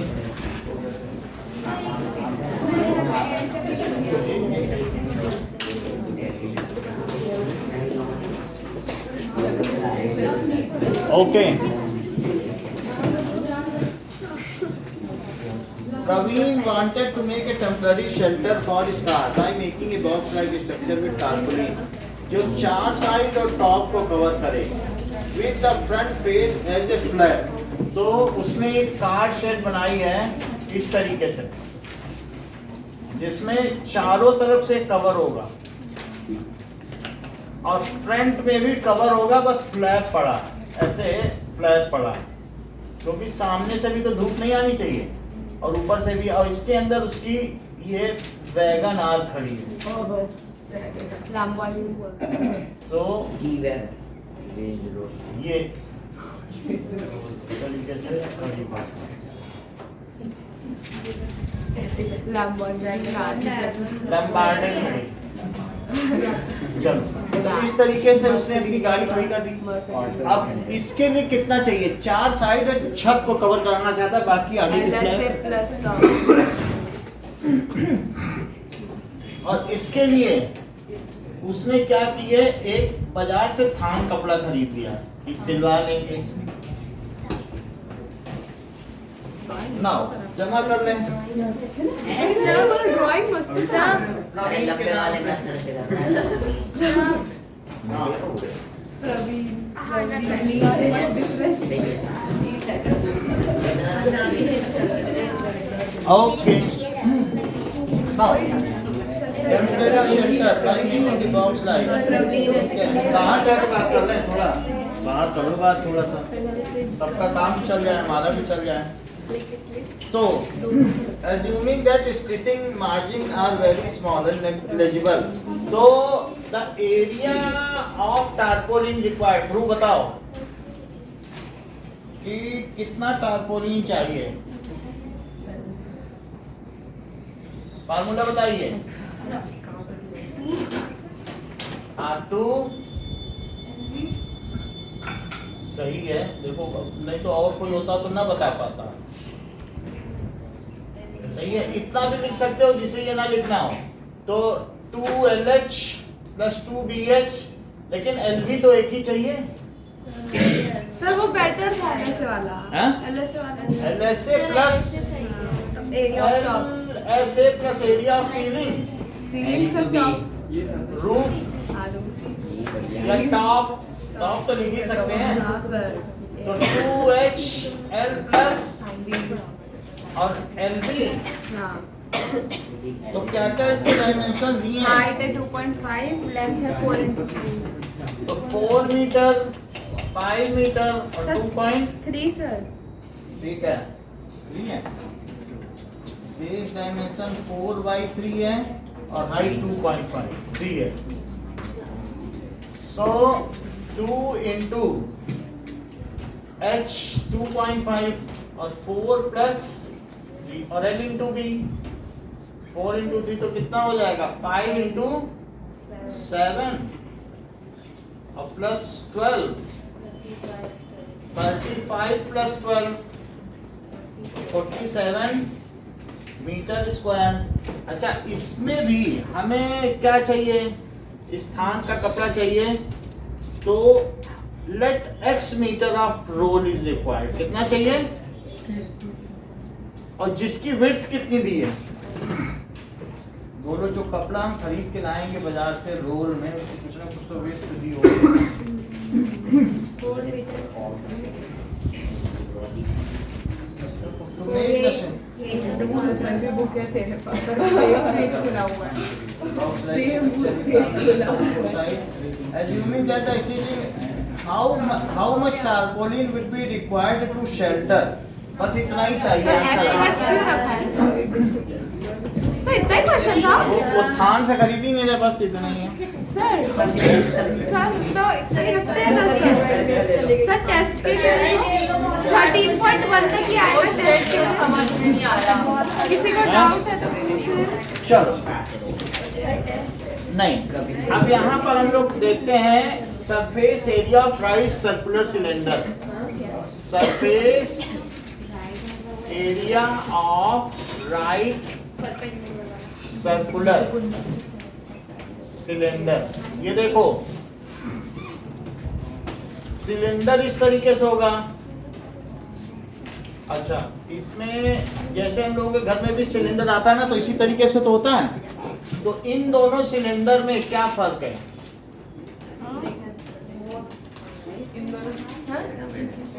okay. Praveen wanted to make a temporary shelter for his car by making a box-like structure with tarpaulin, जो चार साइड और टॉप को कवर करे, with the front face as a flap। तो उसने एक कार शेड बनाई है इस तरीके से, जिसमें चारों तरफ से कवर होगा और फ्रंट में भी कवर होगा, बस फ्लैप पड़ा, ऐसे फ्लैप पड़ा, क्योंकि सामने से भी तो धूप नहीं आनी चाहिए और ऊपर से भी, और इसके अंदर उसकी ये वैगन आर खड़ी है। सो ये तरीके से खड़ी बात लंबार्डे खड़ी। चलो तो इस तरीके से उसने अपनी गाड़ी खड़ी कर दी। अब इसके लिए कितना चाहिए? चार साइड छत को कवर कराना चाहता है, बाकी आगे और इसके लिए उसने क्या किया, एक बाजार से थान कपड़ा खरीद लिया कि सिलवा लेंगे। नाउ जमा कर लें। सर वो ड्राइंग मस्त है सर। लंबे वाले में okay temporary shelter by making the box like कहाँ जाकर बात कर लें, थोड़ा बाहर करो बात, थोड़ा सा सबका काम चल जाए, हमारा भी चल जाए। तो assuming that stitching margin are very small and negligible, तो the area of tarpaulin required, ध्रुव बताओ कि कितना टारपोलिन चाहिए, फार्मूला बताइए। R2 सही है, देखो नहीं तो और कोई होता तो ना बता पाता। सही है, इतना भी लिख सकते हो जिसे ये ना लिखना हो, तो 2LH प्लस 2BH, लेकिन LB तो एक ही चाहिए। सर वो बेटर था LSA वाला। हाँ? LSA वाला। LSA plus area of top. LSA plus area of ceiling, ceiling सब टॉप। रूफ या टॉप, टॉप तो लिख ही सकते हैं। हाँ सर। तो 2HL प्लस और LB, हाँ। तो क्या क्या इसके डायमेंशन दिए हैं? हाइट है 2.5, लेंथ है 4x3। तो 4 मीटर, 5 मीटर और सर, 2.3 सर। ठीक है, ठीक है। बेस डायमेंशन 4/3 है और हाइट 2.5 3 है। सो 2 इंटू H 2.5 और 4 प्लस और L इंटू B 4 इंटू 3 तो कितना हो जाएगा? 5 इंटू 7 और प्लस 12 35 प्लस 12 47 मीटर स्क्वायर। अच्छा, इसमें भी हमें क्या चाहिए? स्थान का कपड़ा चाहिए, तो let x metre of roll is required. कितना चाहिए? और जिसकी विड्थ कितनी दी है? बोलो जो कपड़ा हम खरीद के लाएंगे बाजार से रोल में, उसमें कुछ ना कुछ तो वेस्ट भी होगा। 4 मीटर तो मेरी नशे सर भी बुक है तेरे पास, पर सेम पेज खुला हुआ है, सेम पेज खुला हुआ है। assuming that the stitching how much tarpaulin will be required to shelter, बस इतना ही चाहिए सर आंसर। एक्स क्यों रखा है? सर इतना ही क्वेश्चन था? वो थान से खरीद ही नहीं रहे, बस इतना ही है। सर सर तो इतना ही रखते हैं ना सर टेस्ट के लिए 13.1 तक ही आएगा टेस्ट के, समझ में नहीं आया। किसी को डाउट है तो पूछ ले। चलो नहीं, अब यहाँ पर हम लोग देखते हैं surface area of right circular cylinder. Surface area of right circular cylinder, ये देखो सिलेंडर इस तरीके से होगा। अच्छा, इसमें जैसे हम लोगों के घर में भी सिलेंडर आता है ना, तो इसी तरीके से तो होता है। तो इन दोनों सिलेंडर में क्या फर्क है?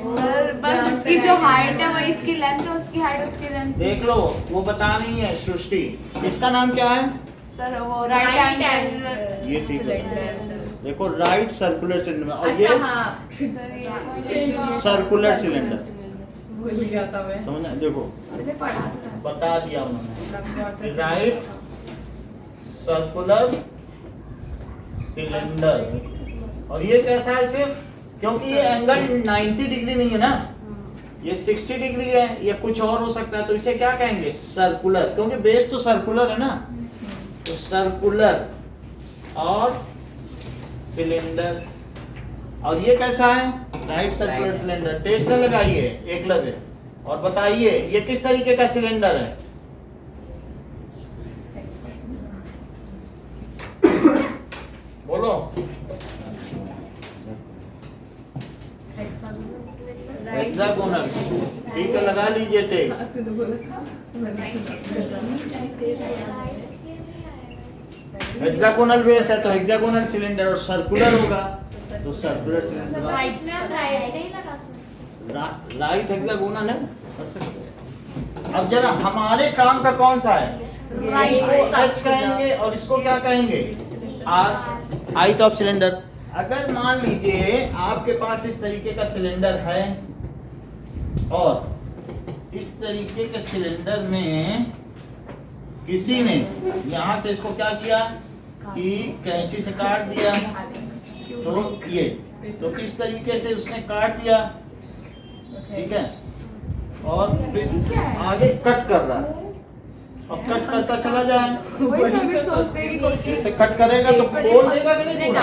सर बस उसकी जो हाइट है वही इसकी लेंथ है, उसकी हाइट उसकी लेंथ। देख लो, वो बता नहीं है सृष्टि। इसका नाम क्या है? सर वो राइट हैंड ये ठीक है, देखो राइट सर्कुलर सिलेंडर, और अच्छा ये हाँ, सर्कुलर सिलेंडर। भूल गया था मैं। समझना, देखो मैंने पढ़ा था। बता दिया उन्होंने, राइट सर्कुलर सिलेंडर। और ये कैसा है? सिर्फ क्योंकि ये एंगल 90 डिग्री नहीं है ना, ये 60 डिग्री है, ये कुछ और हो सकता है, तो इसे क्या कहेंगे? सर्कुलर, क्योंकि बेस तो सर्कुलर है ना। तो सर्कुलर और सिलेंडर। और ये कैसा है? Right circular cylinder. टेस्ट न लगाइए, एक लगे और बताइए ये किस तरीके का सिलेंडर है? बोलो। हेक्सागोनल, ठीक है, लगा लीजिए टेक। हेक्सागोनल बेस है तो हेक्सागोनल सिलेंडर, और सर्कुलर होगा तो सर्कुलर सिलेंडर। राइट में आप राइट नहीं लगा सकते। राइट हेक्सागोनल है, कर सकते हैं। अब जरा हमारे काम का कौन सा है? इसको एच कहेंगे और इसको क्या कहेंगे? R, height of cylinder. अगर मान लीजिए आपके पास इस तरीके का सिलेंडर है और इस तरीके के सिलेंडर में किसी ने यहाँ से इसको क्या किया कि कैंची से काट दिया, तो ये तो किस तरीके से उसने काट दिया, ठीक है, और फिर आगे कट कर रहा है। अब कट करता चला जाए, वही मैं भी सोचने की कोशिश। जैसे कट करेगा तो खोल देगा कि नहीं पूरा?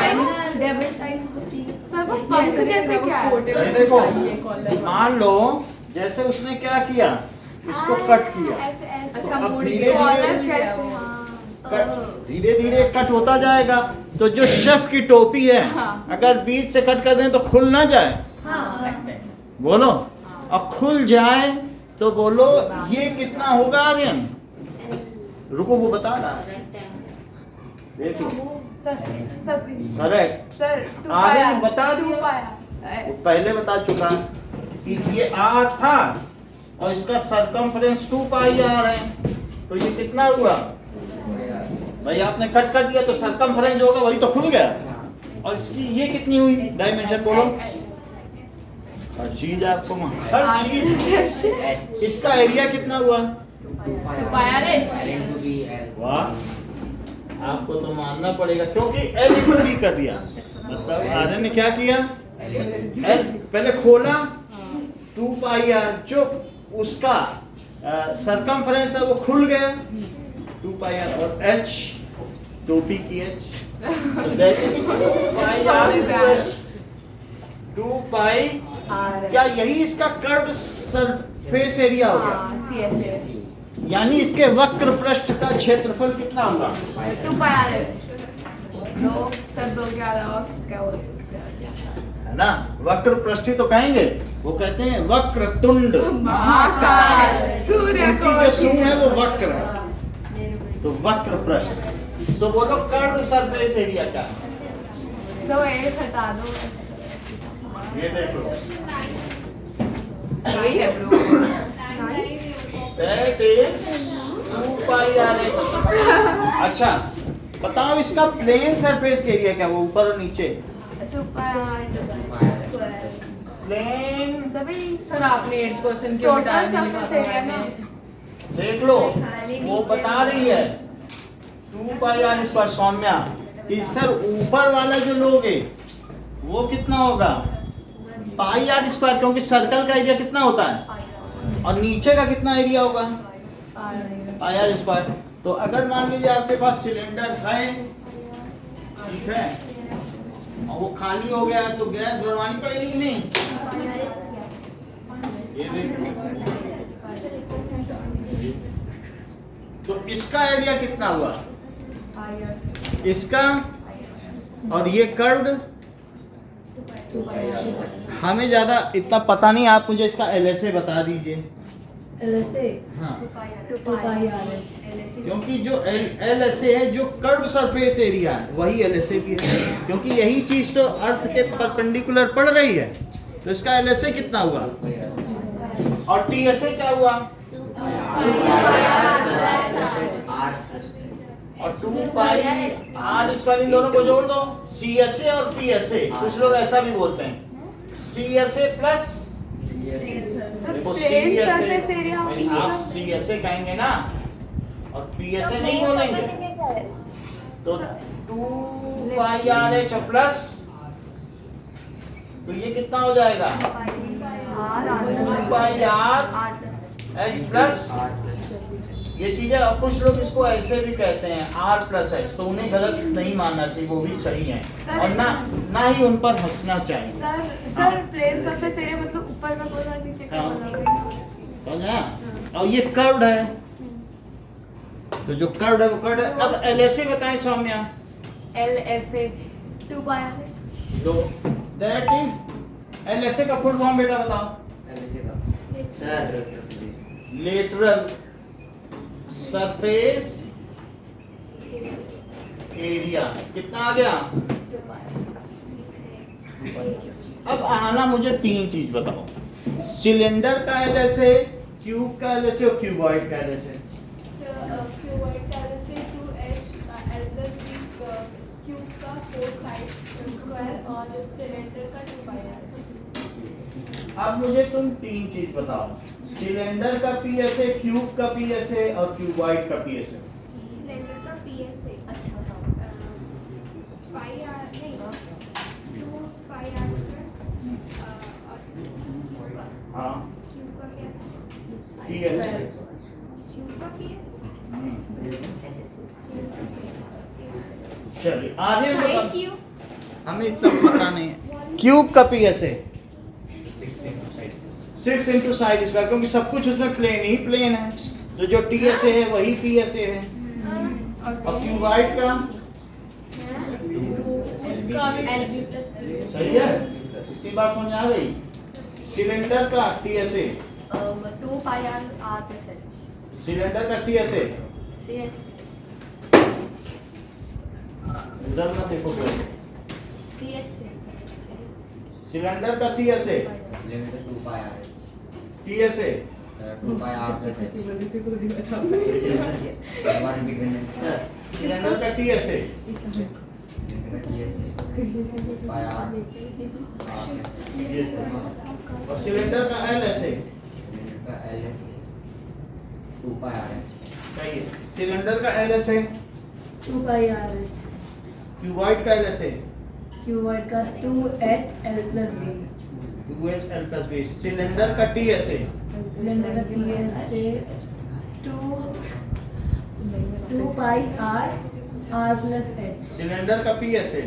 डेविल टाइम्स सर वो पंख जैसे क्या है? ये देखो, मान लो जैसे उसने क्या किया, इसको कट किया, ऐसे ऐसे अच्छा, अब मोड़ धीरे के कॉर्नर धीरे जैसे, हाँ। धीरे धीरे कट होता जाएगा। तो जो शेफ की टोपी है, अगर बीच से कट कर दें तो खुल ना जाए, बोलो, अब खुल जाए तो बोलो ये कितना होगा आर्यन? रुको, वो बता रहा है, देखो sir please correct. Sir Aryan बता दिया, पाया। वो पहले बता चुका कि ये आर था और इसका सरकमफ्रेंस 2 पाई आर है, तो ये कितना हुआ भाई? आपने कट कर दिया तो सरकमफ्रेंस होगा वही तो खुल गया। और इसकी ये कितनी हुई? डायमेंशन बोलो। हर चीज आपको हर चीज। इसका एरिया कितना हुआ? पाया रे। वाह, आपको तो मानना पड़ेगा क्योंकि एल इक्वल भी कर दिया। मतलब आर्यन ने क्या किया? एल पहले खोला 2 पाई आर, जो उसका सरकमफ्रेंस था वो खुल गया 2 पाई आर, और एच टोपी की एच, तो that is 2 pi R into H. 2 pi, क्या यही इसका कर्व सरफेस एरिया हो गया? यानी इसके वक्र पृष्ठ का क्षेत्रफल कितना होगा? 2 पाया रे। दो सर, दो के अलावा क्या होता है ना? वक्र पृष्ठी तो कहेंगे, वो कहते हैं वक्रतुंड, महाकाय सूर्य उनकी जो सूंड है वो वक्र है। तो वक्र पृष्ठ। सो बोलो कर्व सरफेस एरिया क्या है? दो एक हटा दो। ये देखो, वही है bro. That is 2 pi R H. अच्छा बताओ इसका प्लेन सरफेस एरिया क्या, वो ऊपर और नीचे? 2 प्लेन सभी सर आपने 8 क्वेश्चन क्यों टोटल बताया नहीं सरफेस लिखा एरिया ना। देख लो, वो बता रही है 2 पाई आर स्क्वायर। सौम्या कि सर ऊपर वाला जो लोगे वो कितना होगा? पाई आर स्क्वायर, क्योंकि सर्कल का एरिया कितना होता है और नीचे का कितना एरिया होगा? पाई आर स्क्वायर। तो अगर मान लीजिए आपके पास सिलेंडर है, ठीक है, और वो खाली हो गया है तो गैस भरवानी पड़ेगी कि नहीं? ये देखो, तो इसका एरिया कितना हुआ? इसका, और ये कर्व्ड, हमें ज्यादा इतना पता नहीं, आप मुझे इसका LSA बता दीजिए। LSA हाँ, 2 पाई RH क्योंकि जो LSA है जो कर्व सरफेस एरिया है वही LSA भी है, क्योंकि यही चीज तो अर्थ के परपेंडिकुलर पड़ रही है। तो इसका LSA कितना हुआ और TSA क्या हुआ? और 2 पाई आर स्क्वायर, इन दोनों को जोड़ दो, CSA और PSA। कुछ लोग ऐसा भी बोलते हैं CSA प्लस, देखो प्लेन सरफेस एरिया आप CSA कहेंगे ना और PSA नहीं बोलेंगे, तो 2 पाई आर एच प्लस, तो ये कितना हो जाएगा? 2 पाई आर एच प्लस। ये चीजें, अब कुछ लोग इसको ऐसे भी कहते हैं R प्लस एच, तो उन्हें गलत नहीं मानना चाहिए, वो भी सही है और ना ही उन पर हंसना चाहिए। सर प्लेन सरफेस एरिया मतलब ऊपर का गोला और नीचे का गोला। समझा? और ये कर्व्ड है, तो जो कर्व्ड है वो कर्व्ड है। अब LSA बताएं सौम्या। LSA 2 pi R. तो दैट इज LSA का फुल फॉर्म बेटा बताओ। लेटरल सरफेस एरिया कितना आ गया? अब आना मुझे 3 चीज बताओ, सिलेंडर का LSA, क्यूब का LSA और क्यूबॉइड का LSA। क्यूबॉइड का LSA 2h l plus b cube का 4 साइड स्क्वायर और सिलेंडर का 2 पाई आर। अब मुझे तुम 3 चीज बताओ, सिलेंडर का PSA, क्यूब का PSA और क्यूबॉइड का PSA। सिलेंडर का PSA अच्छा पाई आर नहीं 2 पाई आर स्क्वायर और हाँ, क्यूब का क्या? PSA। क्यूब का PSA चलिए आगे साइड बताओ, क्यूब हमें इतना पता नहीं है। क्यूब का PSA 6 इंटू साइड स्क्वायर, क्योंकि सब कुछ उसमें प्लेन ही प्लेन है, तो जो TSA है वही PSA है। और क्यूबॉइड का सही है, इतनी बात समझ आ गई। सिलेंडर का TSA, 2 pi R R plus H. Cylinder का CSA, CS इधर ना देखो कोई। CS सिलेंडर का CSA, TSA, सिलेंडर का TSA, और सिलेंडर का LSA। सही है, सिलेंडर का LSA, 2 पाई RH क्यूबॉइड का LSA, क्यूबॉइड का 2h l plus b 2HL plus B, cylinder का TSA, सिलेंडर का TSA 2 pi r plus h cylinder का PSA।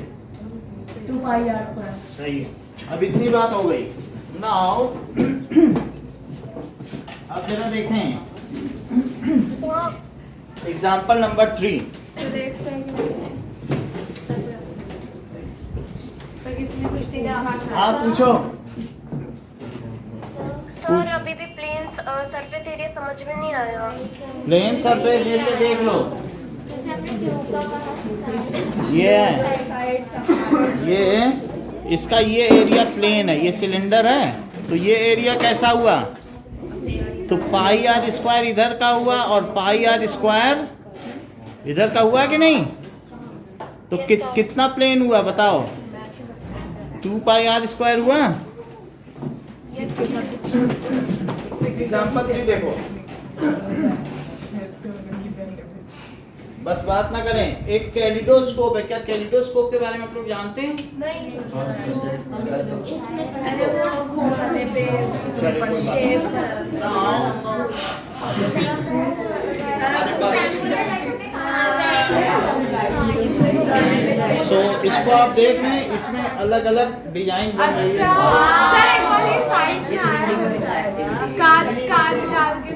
2 pi r square. सही है, अब इतनी बात हो गई। नाउ अब जरा देखें एग्जाम्पल नंबर 3। सर एक सेकंड तो किसी ने कुछ सीधा आप पूछो। सर अभी भी प्लेन सरफेस एरिया समझ में नहीं आया। प्लेन सरफेस एरिया देख लो, ये है, ये इसका ये एरिया प्लेन है, ये सिलेंडर है, तो ये एरिया कैसा हुआ? तो पाई आर स्क्वायर इधर का हुआ और पाई आर स्क्वायर इधर का हुआ कि नहीं? तो कितना प्लेन हुआ बताओ? 2 पाई आर स्क्वायर हुआ। एग्जाम्पल भी देखो, बस बात ना करें। एक कैलिडोस्कोप है, क्या कैलिडोस्कोप के बारे में आप लोग जानते हैं? अरे वो घूमने पे शेप सो इसको आप देख रहे हैं, इसमें अलग अलग डिजाइन बन रही है। सर एक बार ये साइंस में आया, कांच डाल के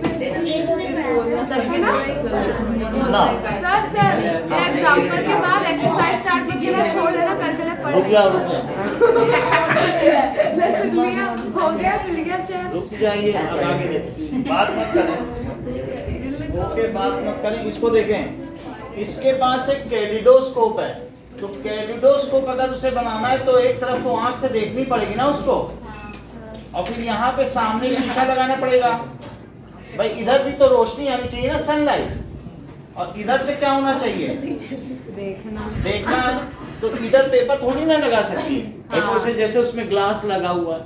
ना सर एग्जाम्पल के बाद एक्सरसाइज स्टार्ट नहीं किया, छोड़ देना, कल के लिए पढ़ रुक जाओ मैं सुन लिया, हो गया, मिल गया चैन। रुक जाइए, अब आगे देखिए, बात मत करें, ओके बात मत करें। इसको देखें, इसके पास एक कैलिडोस्कोप है, तो कैलिडोस्कोप अगर उसे बनाना है तो एक तरफ तो आंख से देखनी पड़ेगी ना उसको, और फिर यहाँ पे सामने शीशा लगाना पड़ेगा। भाई इधर भी तो रोशनी आनी चाहिए ना, सनलाइट, और इधर से क्या होना चाहिए? देखना। तो इधर पेपर थोड़ी ना लगा सकती है, तो जैसे उसमें ग्लास लगा हुआ,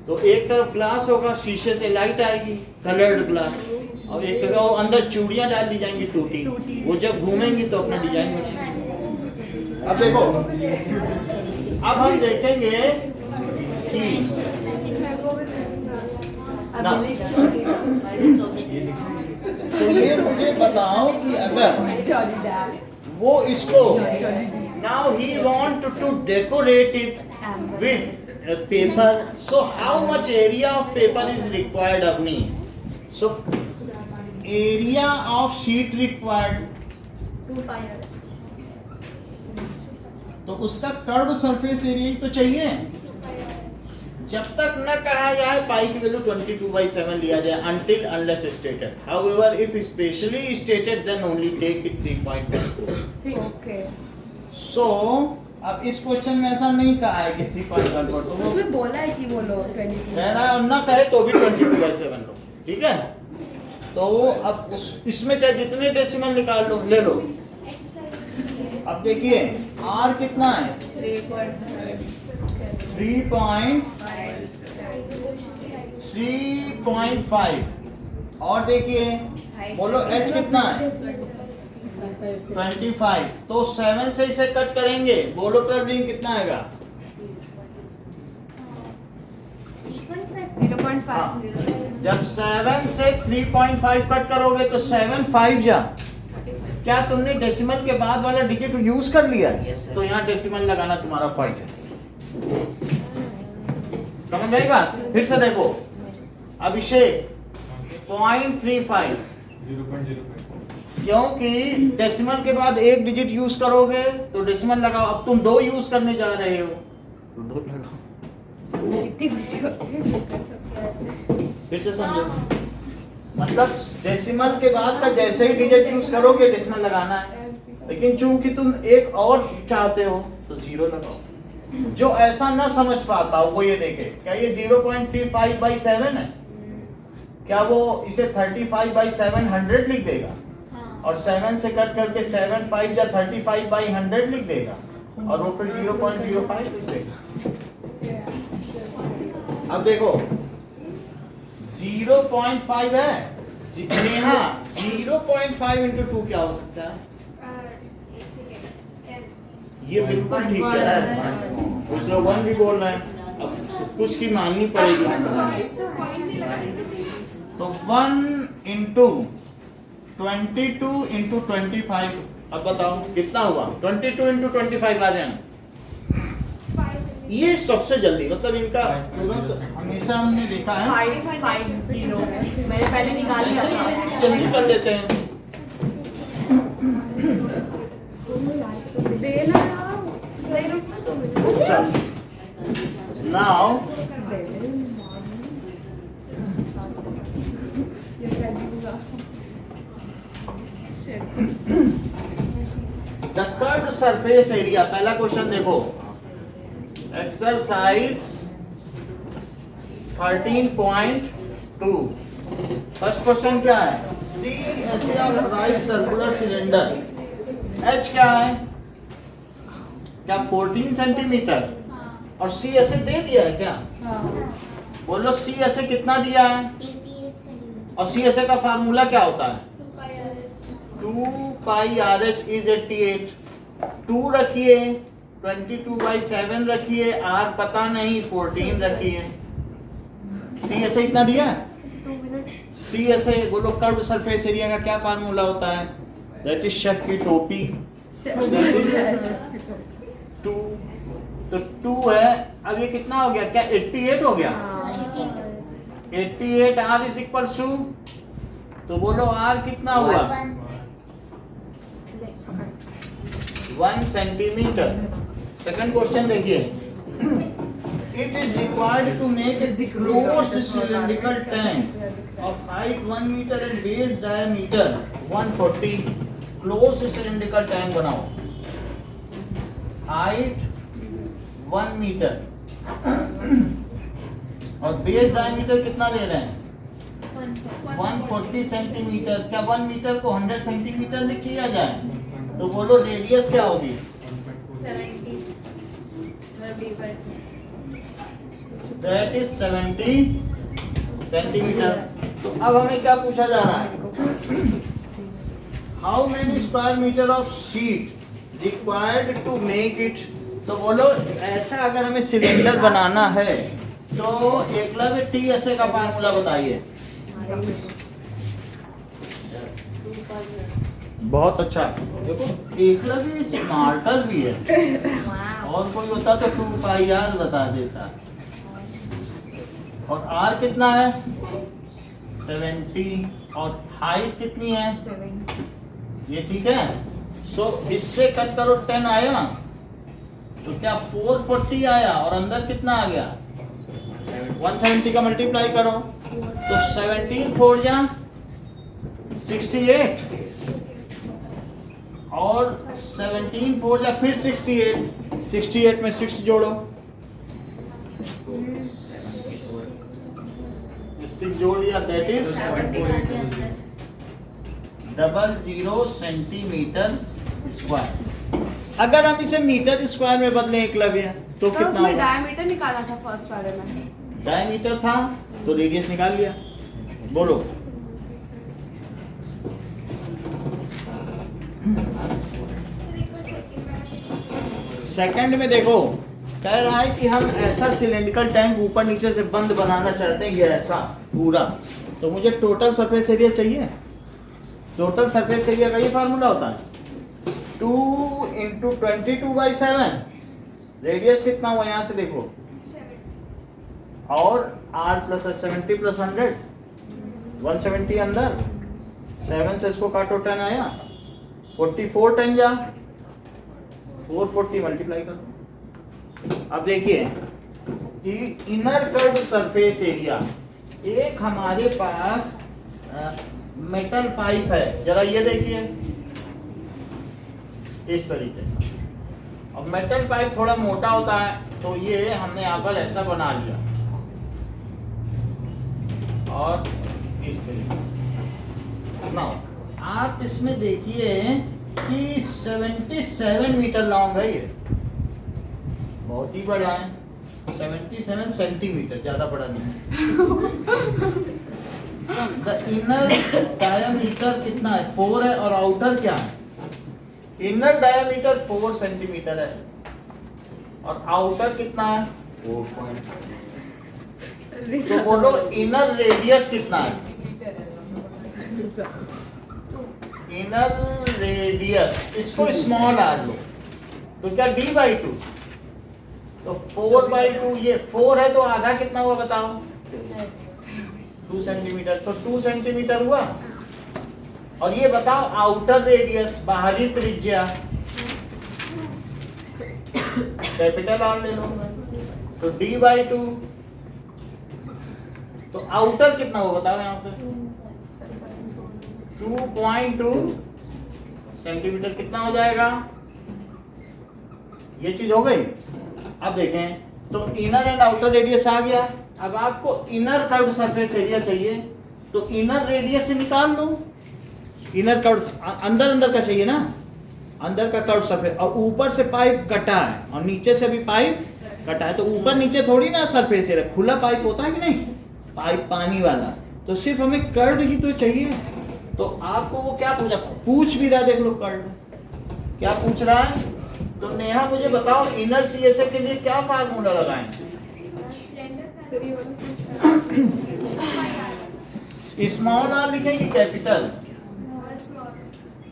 तो एक तरफ ग्लास होगा, शीशे से लाइट आएगी, कलर्ड ग्लास, और एक तरफ और अंदर चूड़ियां डाल दी जाएंगी टूटी, वो जब घूमेंगी तो अपना डिजाइन बनेगी। अब देखो, अब हम देखेंगे कि ना, तो ये मुझे बताओ कि अगर वो इसको now he want to decorate it with paper, so how much area of paper is required Avni? So area of sheet required, तो उसका कर्व सरफेस एरिया ही तो चाहिए। जब तक न कहा जाए पाई की वैल्यू 22/7 लिया जाए, until unless stated. However, if specially stated, then only take it 3.14. Okay, So अब इस क्वेश्चन में ऐसा नहीं कहा है कि 3.14, तो वो उसमें बोला है कि वो लो 22। कह रहा है, ना कहे तो भी 22/7 लो, ठीक है। तो अब इसमें चाहे जितने डेसिमल निकाल लो, ले लो। अब देखिए R कितना है? 3.5। और देखिए बोलो H कितना है? 25। तो 7 से इसे कट करेंगे, बोलो ट्रेवलिंग कितना आएगा? 0.5। जब 7 से 3.5 कट करोगे तो 7 5 जा, क्या तुमने डेसिमल के बाद वाला डिजिट यूज कर लिया? तो यहाँ डेसिमल लगाना तुम्हारा 5 है। समझ गई बात? फिर से देखो, अभिषेक 0.35, 0.05, क्योंकि डेसिमल के बाद एक डिजिट यूज करोगे तो डेसिमल लगाओ। अब तुम 2 यूज करने जा रहे हो तो 2 लगाओ। कितनी खुशी होती है। फिर से समझो, मतलब डेसिमल के बाद का जैसे ही डिजिट यूज करोगे डेसिमल लगाना है, लेकिन चूंकि तुम एक और चाहते हो तो 0 लगाओ। जो ऐसा ना समझ पाता हो वो ये देखे, क्या ये 0.35/7 है? क्या वो इसे 35/700 लिख देगा? और 7 से कट करके 7 5 या 35/100 लिख देगा, और वो फिर 0.05 लिख देगा। अब देखो 0.5 है, नेहा 0.5 into 2 क्या हो सकता है? ये बिल्कुल ठीक है, कुछ लोग 1 भी बोल रहे हैं, अब कुछ की माननी पड़ेगी। तो 1 into 22 into 25, अब बताओ कितना हुआ? 22 into 25 आ जाए, ये सबसे जल्दी, मतलब इनका तुरंत हमेशा हमने देखा है 550 मैंने पहले निकाल लिया ऐसे था। ही जल्दी कर लेते हैं। देना यार, सही रुकना तो नाउ कर्व्ड सरफेस एरिया, पहला क्वेश्चन देखो, एक्सरसाइज 13.2। फर्स्ट क्वेश्चन क्या है, C S of right circular cylinder, H क्या है, क्या 14 सेंटीमीटर, और सी ऐसे दे दिया है क्या, बोलो सी ऐसे कितना दिया है, 88 सेंटीमीटर। और सी ऐसे का फार्मूला क्या होता है, 2 2 पाई RH इज 88। 2 रखिए, 22/7 रखिए, R पता नहीं, 14 रखिए, सी ऐसे इतना दिया है। सी ऐसे बोलो कर्व्ड सरफेस एरिया का क्या फार्मूला होता है, दैट इज शेफ की टोपी, दैट इज 2। तो 2 है, अब ये कितना हो गया, क्या 88 हो गया, 88 R इज इक्वल्स टू, तो बोलो R कितना हुआ, 1 सेंटीमीटर। सेकंड क्वेश्चन देखिए, it is required to make a closed cylindrical tank of height 1 metre and base diameter 140। Closed cylindrical tank बनाओ, हाइट 1 मीटर और बेस डायमीटर कितना ले रहे हैं, 140 सेंटीमीटर। क्या 1 मीटर को 100 सेंटीमीटर में किया जाए, तो बोलो रेडियस क्या होगी, 70 दैट इज 70 सेंटीमीटर। तो अब हमें क्या पूछा जा रहा है, how many square metre of sheet required to make it. तो बोलो ऐसा अगर हमें सिलेंडर बनाना है तो एकलव्य टी ऐसे का फार्मूला बताइए। बहुत अच्छा, देखो एकलव्य स्मार्टर भी है, और कोई होता तो 2 पाई R बता देता। और R कितना है, 70, और हाइट कितनी है, ये ठीक है। सो इससे कट करो 10 आया, तो क्या 440 आया, और अंदर कितना आ गया, 170 का मल्टीप्लाई करो, तो 17 4 जा 68, और 17 4 जा फिर 68, 68 में 6 जोड़ो, 6 जोड़ दिया, दैट इज 00 सेंटीमीटर स्क्वायर। अगर हम इसे मीटर स्क्वायर में बदलें एकलव्य, तो कितना उसमें होगा, डायमीटर निकाला था फर्स्ट वाले में, डायमीटर था तो रेडियस निकाल लिया। बोलो सेकंड में देखो, कह रहा है कि हम ऐसा सिलेंड्रिकल टैंक ऊपर नीचे से बंद बनाना चाहते हैं, ये ऐसा पूरा, तो मुझे टोटल सरफेस एरिया चाहिए। टोटल सरफेस एरिया का ये फार्मूला होता है 2 × 22/7। रेडियस कितना हुआ यहाँ से देखो, और R + 70 + 100, 170 अंदर, 7 से इसको काटो 10 आया, 44 10 जा 440 मल्टीप्लाई करो। अब देखिए कि इनर कर्व्ड सरफेस एरिया, एक हमारे पास मेटल पाइप है, जरा ये देखिए इस तरीके का, और मेटल पाइप थोड़ा मोटा होता है, तो ये हमने यहाँ पर ऐसा बना लिया, और इस तरीके से। नाउ आप इसमें देखिए कि 77 मीटर लॉन्ग है, ये बहुत ही बड़ा है, 77 सेंटीमीटर, ज्यादा बड़ा नहीं। द इनर डायमीटर कितना है, 4 है, और आउटर क्या है, इनर डायमीटर 4 सेंटीमीटर है, और आउटर कितना है 4 तो बोलो इनर रेडियस कितना है, इनर रेडियस, इसको स्मॉल r लो, तो क्या d/2, तो 4/2, ये 4 है तो आधा कितना हुआ बताओ, 2 सेंटीमीटर, तो 2 सेंटीमीटर हुआ। और ये बताओ आउटर रेडियस, बाहरी त्रिज्या, कैपिटल R ले लो, तो d/2, तो आउटर कितना हुआ बताओ यहाँ से, 2.2 सेंटीमीटर, कितना हो जाएगा ये चीज हो गई। अब देखें तो इनर एंड आउटर रेडियस आ गया। अब आपको इनर कर्व्ड सरफेस एरिया चाहिए तो इनर रेडियस से निकाल लो। इनर कर्व्ड अंदर का चाहिए ना, अंदर का कर्व्ड सरफेस, और ऊपर से पाइप कटा है और नीचे से भी पाइप कटा है, तो ऊपर नीचे थोड़ी ना सरफेस एरिया, खुला पाइप होता है कि नहीं, पाइप पानी वाला, तो सिर्फ हमें कर्व्ड ही तो चाहिए। तो आपको वो क्या पूछ भी रहा है, देख लो कर्व्ड क्या पूछ रहा है। तो नेहा मुझे बताओ इनर सीएसए के लिए क्या फार्मूला लगाएं? स्मॉल आर लिखेंगे कैपिटल,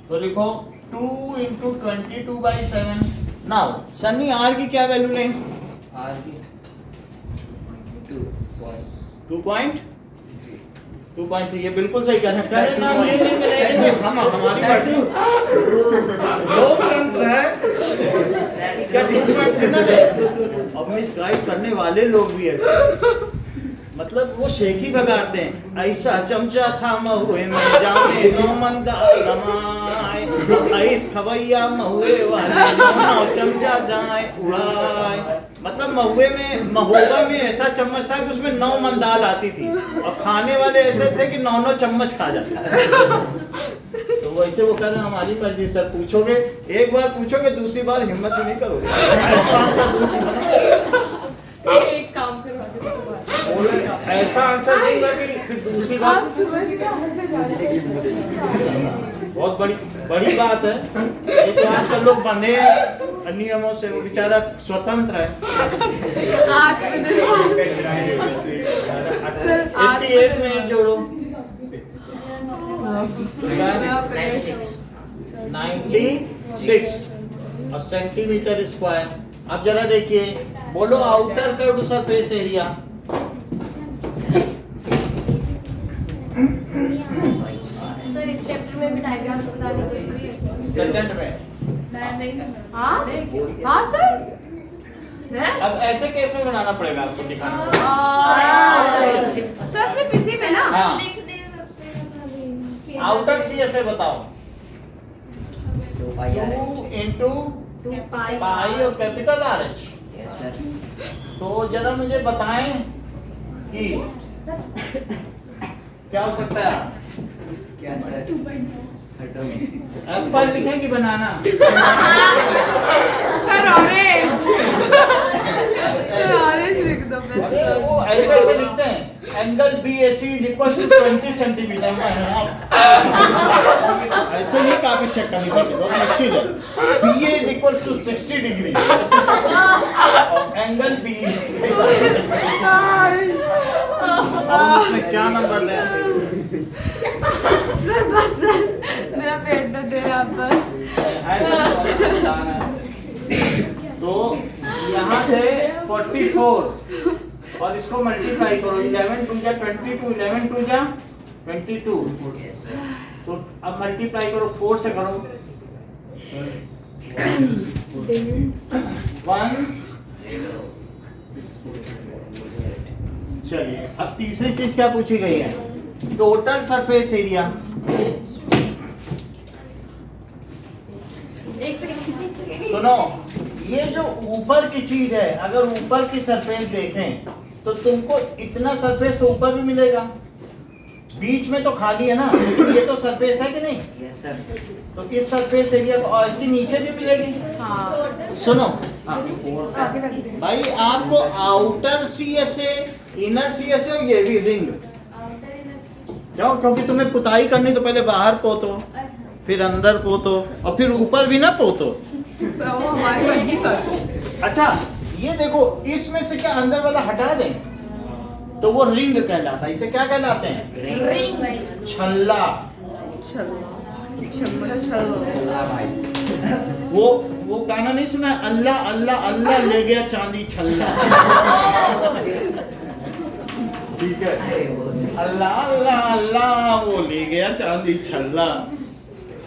तो लिखो 2 इंटू 22/7। नाउ सन्नी आर की क्या वैल्यू लें? आर की 2.3। ये बिल्कुल सही कर रहे हैं ना, ये नहीं मिलेंगे हम हमारी लोकतंत्र है क्या 2.3 ना दे। अब मिस गाइड करने वाले लोग भी ऐसे, मतलब वो शेख ही भगाते हैं। ऐसा चमचा था महुए में जाने नो मंदा लमाए, ऐस खवैया महुए वाले नो चमचा जाए उड़ाए। मतलब महुआ में ऐसा चम्मच था कि उसमें 9 मन दाल आती थी और खाने वाले ऐसे थे कि 9 चम्मच खा जाते। तो वैसे वो कह रहे हैं हमारी मर्जी सर, पूछोगे एक बार पूछोगे दूसरी बार हिम्मत भी नहीं करोगे। ऐसा आंसर एक काम ऐसा आंसर दूंगा कि फिर दूसरी बार। बहुत बड़ी बात है। लेकिन आजकल लोग बंधे हैं नियमों से, वो बेचारा स्वतंत्र है। 88 मिनट जोड़ो 96 और सेंटीमीटर स्क्वायर। अब जरा देखिए, बोलो outer curved surface area. Sir इस चैप्टर में भी डायग्राम्स बतानी जरूरी है। सेकंड में मैं नहीं हाँ सर, अब ऐसे केस में बनाना पड़ेगा आपको दिखाना। सर सिर्फ इसी में ना। हाँ, लिख दे सकते हैं खाली। आउटर सी ऐसे बताओ 2 इंटू पाई और कैपिटल आर एच। तो जरा मुझे बताएं कि क्या हो सकता है। क्या सर? एप्पल लिखें कि बनाना? सर ऑरेंज, सर ऑरेंज लिख दो बस। अरे वो ऐसे लिखते हैं, angle BAC is equal to 20 centimetre. ऐसे नहीं काफी चेक करनी पड़ेगी, बहुत मुश्किल है। BA is equal to 60 degree और एंगल B अब उसमें क्या नंबर दें? सर बस सर, मेरा पेट दर्द दे रहा बस। तो यहाँ से 44 और इसको मल्टीप्लाई करो, 11 2 जा 22, 11 2 जा 22। तो अब मल्टीप्लाई करो 4 से करो 1। चलिए अब तीसरी चीज क्या पूछी गई है? Total surface area. सुनो, ये जो ऊपर की चीज है, अगर ऊपर की सरफेस देखें तो तुमको इतना सरफेस तो ऊपर भी मिलेगा, बीच में तो खाली है ना, ये तो सरफेस है कि नहीं? Yes sir. तो इस सरफेस एरिया को ऐसी नीचे भी मिलेगी। सुनो भाई, आपको आउटर सीएसए, इनर सीएसए और ये भी रिंग क्यों? क्योंकि तुम्हें पुताई करनी तो पहले बाहर पोतो, फिर अंदर पोतो और फिर ऊपर भी ना पोतो। वो हमारी मर्जी सर। अच्छा ये देखो, इसमें से क्या अंदर वाला हटा दें तो वो रिंग कहलाता है। इसे क्या कहलाते हैं? रिंग। छल्ला। वो गाना नहीं सुना है, अल्लाह अल्लाह अल्लाह ले गया चांदी छल्ला। ठीक है, अल्लाह अल्लाह अल्लाह वो ले गया चांदी छल्ला।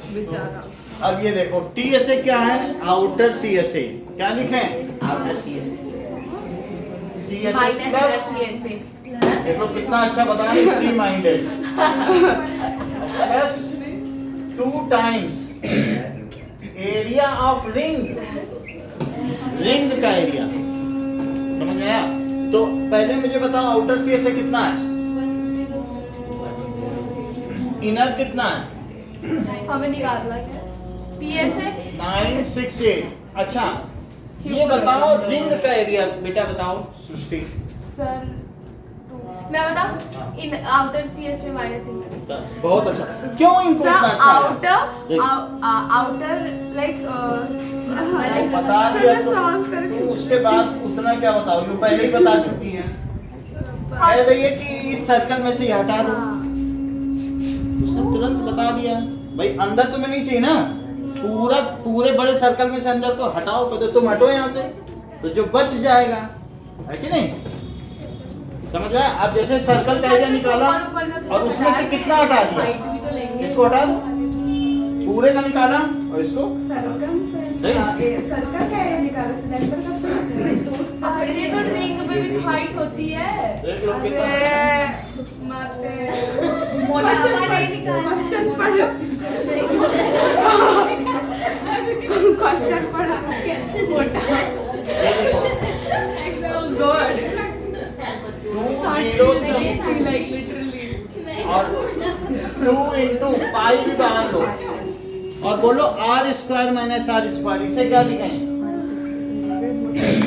बेचारा। अब ये देखो TSA क्या है? Outer CSA। क्या लिखें? आउटर CSA प्लस, देखो कितना अच्छा बता रही, free minded, plus 2 times area of ring ring का एरिया। समझ में आया? तो पहले मुझे बताओ आउटर सी से कितना है, 106. इनर कितना है, हमें निकालना है पीएस है 968। अच्छा ये बताओ रिंग का एरिया बेटा बताओ सृष्टि। सर मैं बताऊं इन आउटर सीएस से माइनस इंटर बहुत अच्छा, क्यों इनको सर इतना अच्छा आउटर लगा? आउटर लाइक बता सर, दिया मैं तो solve करके- तुम उसके बाद उतना क्या बताओगे, वो पहले ही बता चुकी है। कह रही है कि इस सर्कल में से ये हटा दो, उसने तुरंत बता दिया। भाई अंदर तुम्हें नहीं चाहिए ना, पूरे बड़े सर्कल में से अंदर को हटाओ, तो तुम हटो यहाँ से, तो जो बच जाएगा, है कि नहीं? समझ आया? आप जैसे सर्कल का एरिया निकाला और उसमें से कितना हटा दिया, इसको हटा दो, पूरे का निकाला और इसको सर्कल का एरिया निकालो, सिलेंडर का अरे तो रिंग में भी हाइट होती है। देख लो कितना। मोटापा नहीं निकालना क्वेश्चन पढ़ो, क्वेश्चन पढ़ा ये देखो, गुड 2 और 2 into पाई भी बाहर लो और बोलो r square minus r square, इसे क्या लिखें,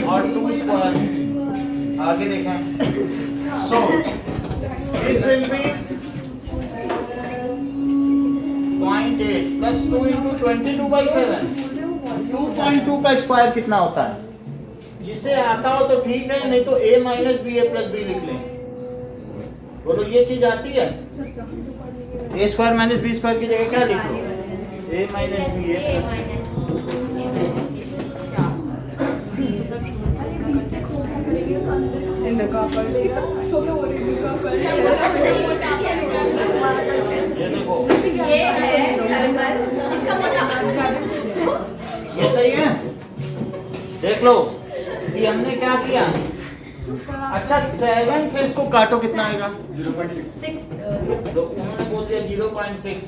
और 2 स्क्वायर आगे देखें। So this will be 0.8 plus 2 into 22/7। 2.2 का स्क्वायर कितना होता है? जिसे आता हो तो ठीक है, नहीं तो a minus b a plus b लिख लें। बोलो ये चीज आती है? A square minus b square की जगह क्या लिखो, a minus b a plus ये देखो, ये है सर्कल इसका मोटापा ये सही है। देख लो कि हमने क्या किया। अच्छा 7 से इसको काटो कितना आएगा, 0.6। 6 तो उन्होंने बोल दिया 0.6।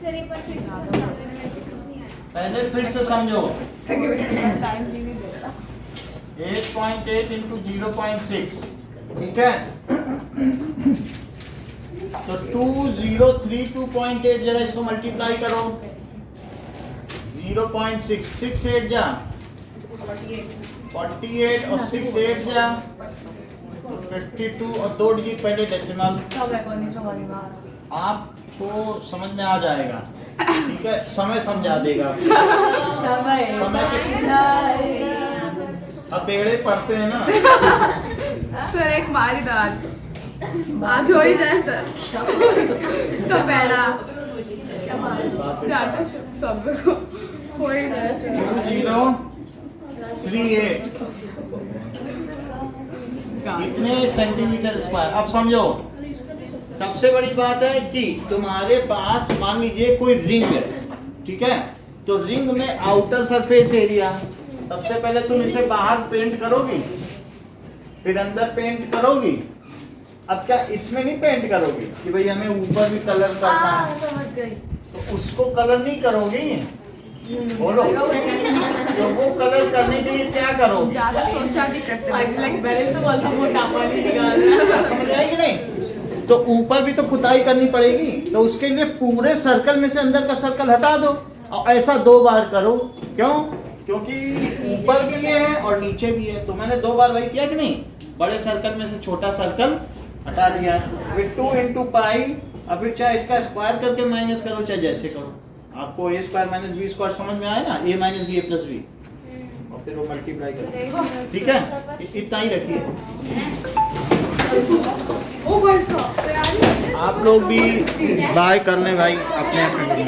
सर एक बार फिर से समझा देना, मैं कुछ नहीं आया। पहले फिर से समझो, टाइम भी नहीं देता। 8.8 into 0.6, ठीक है? तो 2032.8 जरा इसको मल्टीप्लाई करो, 0.6 6 8 जा 48 और 6 8 जा तो 52 और 2 डिजिट पहले डेसिमल। आपको समझ में आ जाएगा, ठीक है? समय समझा देगा। समय कितना, अब पेड़े पढ़ते हैं ना। सर एक मारी दो आज हो ही जाए सर, तो पैड़ा चाटा सब को हो ही जाए सर। 2038 कितने सेंटीमीटर स्क्वायर। अब समझो, सबसे बड़ी बात है कि तुम्हारे पास मान लीजिए कोई रिंग है, ठीक है? तो रिंग में आउटर सरफेस एरिया, सबसे पहले तुम इसे बाहर पेंट करोगी, फिर अंदर पेंट करोगी। अब क्या इसमें नहीं पेंट करोगी कि भाई हमें ऊपर भी कलर करना है, समझ गई। तो उसको कलर नहीं करोगी, बोलो। तो वो कलर करने के लिए क्या करोगे, ज्यादा सोचा नहीं करते, समझ आएगी नहीं? तो ऊपर भी तो पुताई करनी पड़ेगी, तो उसके लिए पूरे सर्कल में से अंदर का सर्कल हटा दो और ऐसा 2 बार करो। क्यों? क्योंकि ऊपर भी ये है और नीचे भी है, तो मैंने 2 बार वही किया कि नहीं, बड़े सर्कल में से छोटा सर्कल हटा दिया। फिर 2 into पाई, अब फिर चाहे इसका स्क्वायर करके माइनस करो, चाहे जैसे करो। आपको ए स्क्वायर माइनस बी स्क्वायर समझ में आया ना, ए minus b a plus B, और फिर वो मल्टीप्लाई करो, ठीक है? इतना ही रखिए। आप लोग भी बाय कर लें भाई अपने अपने।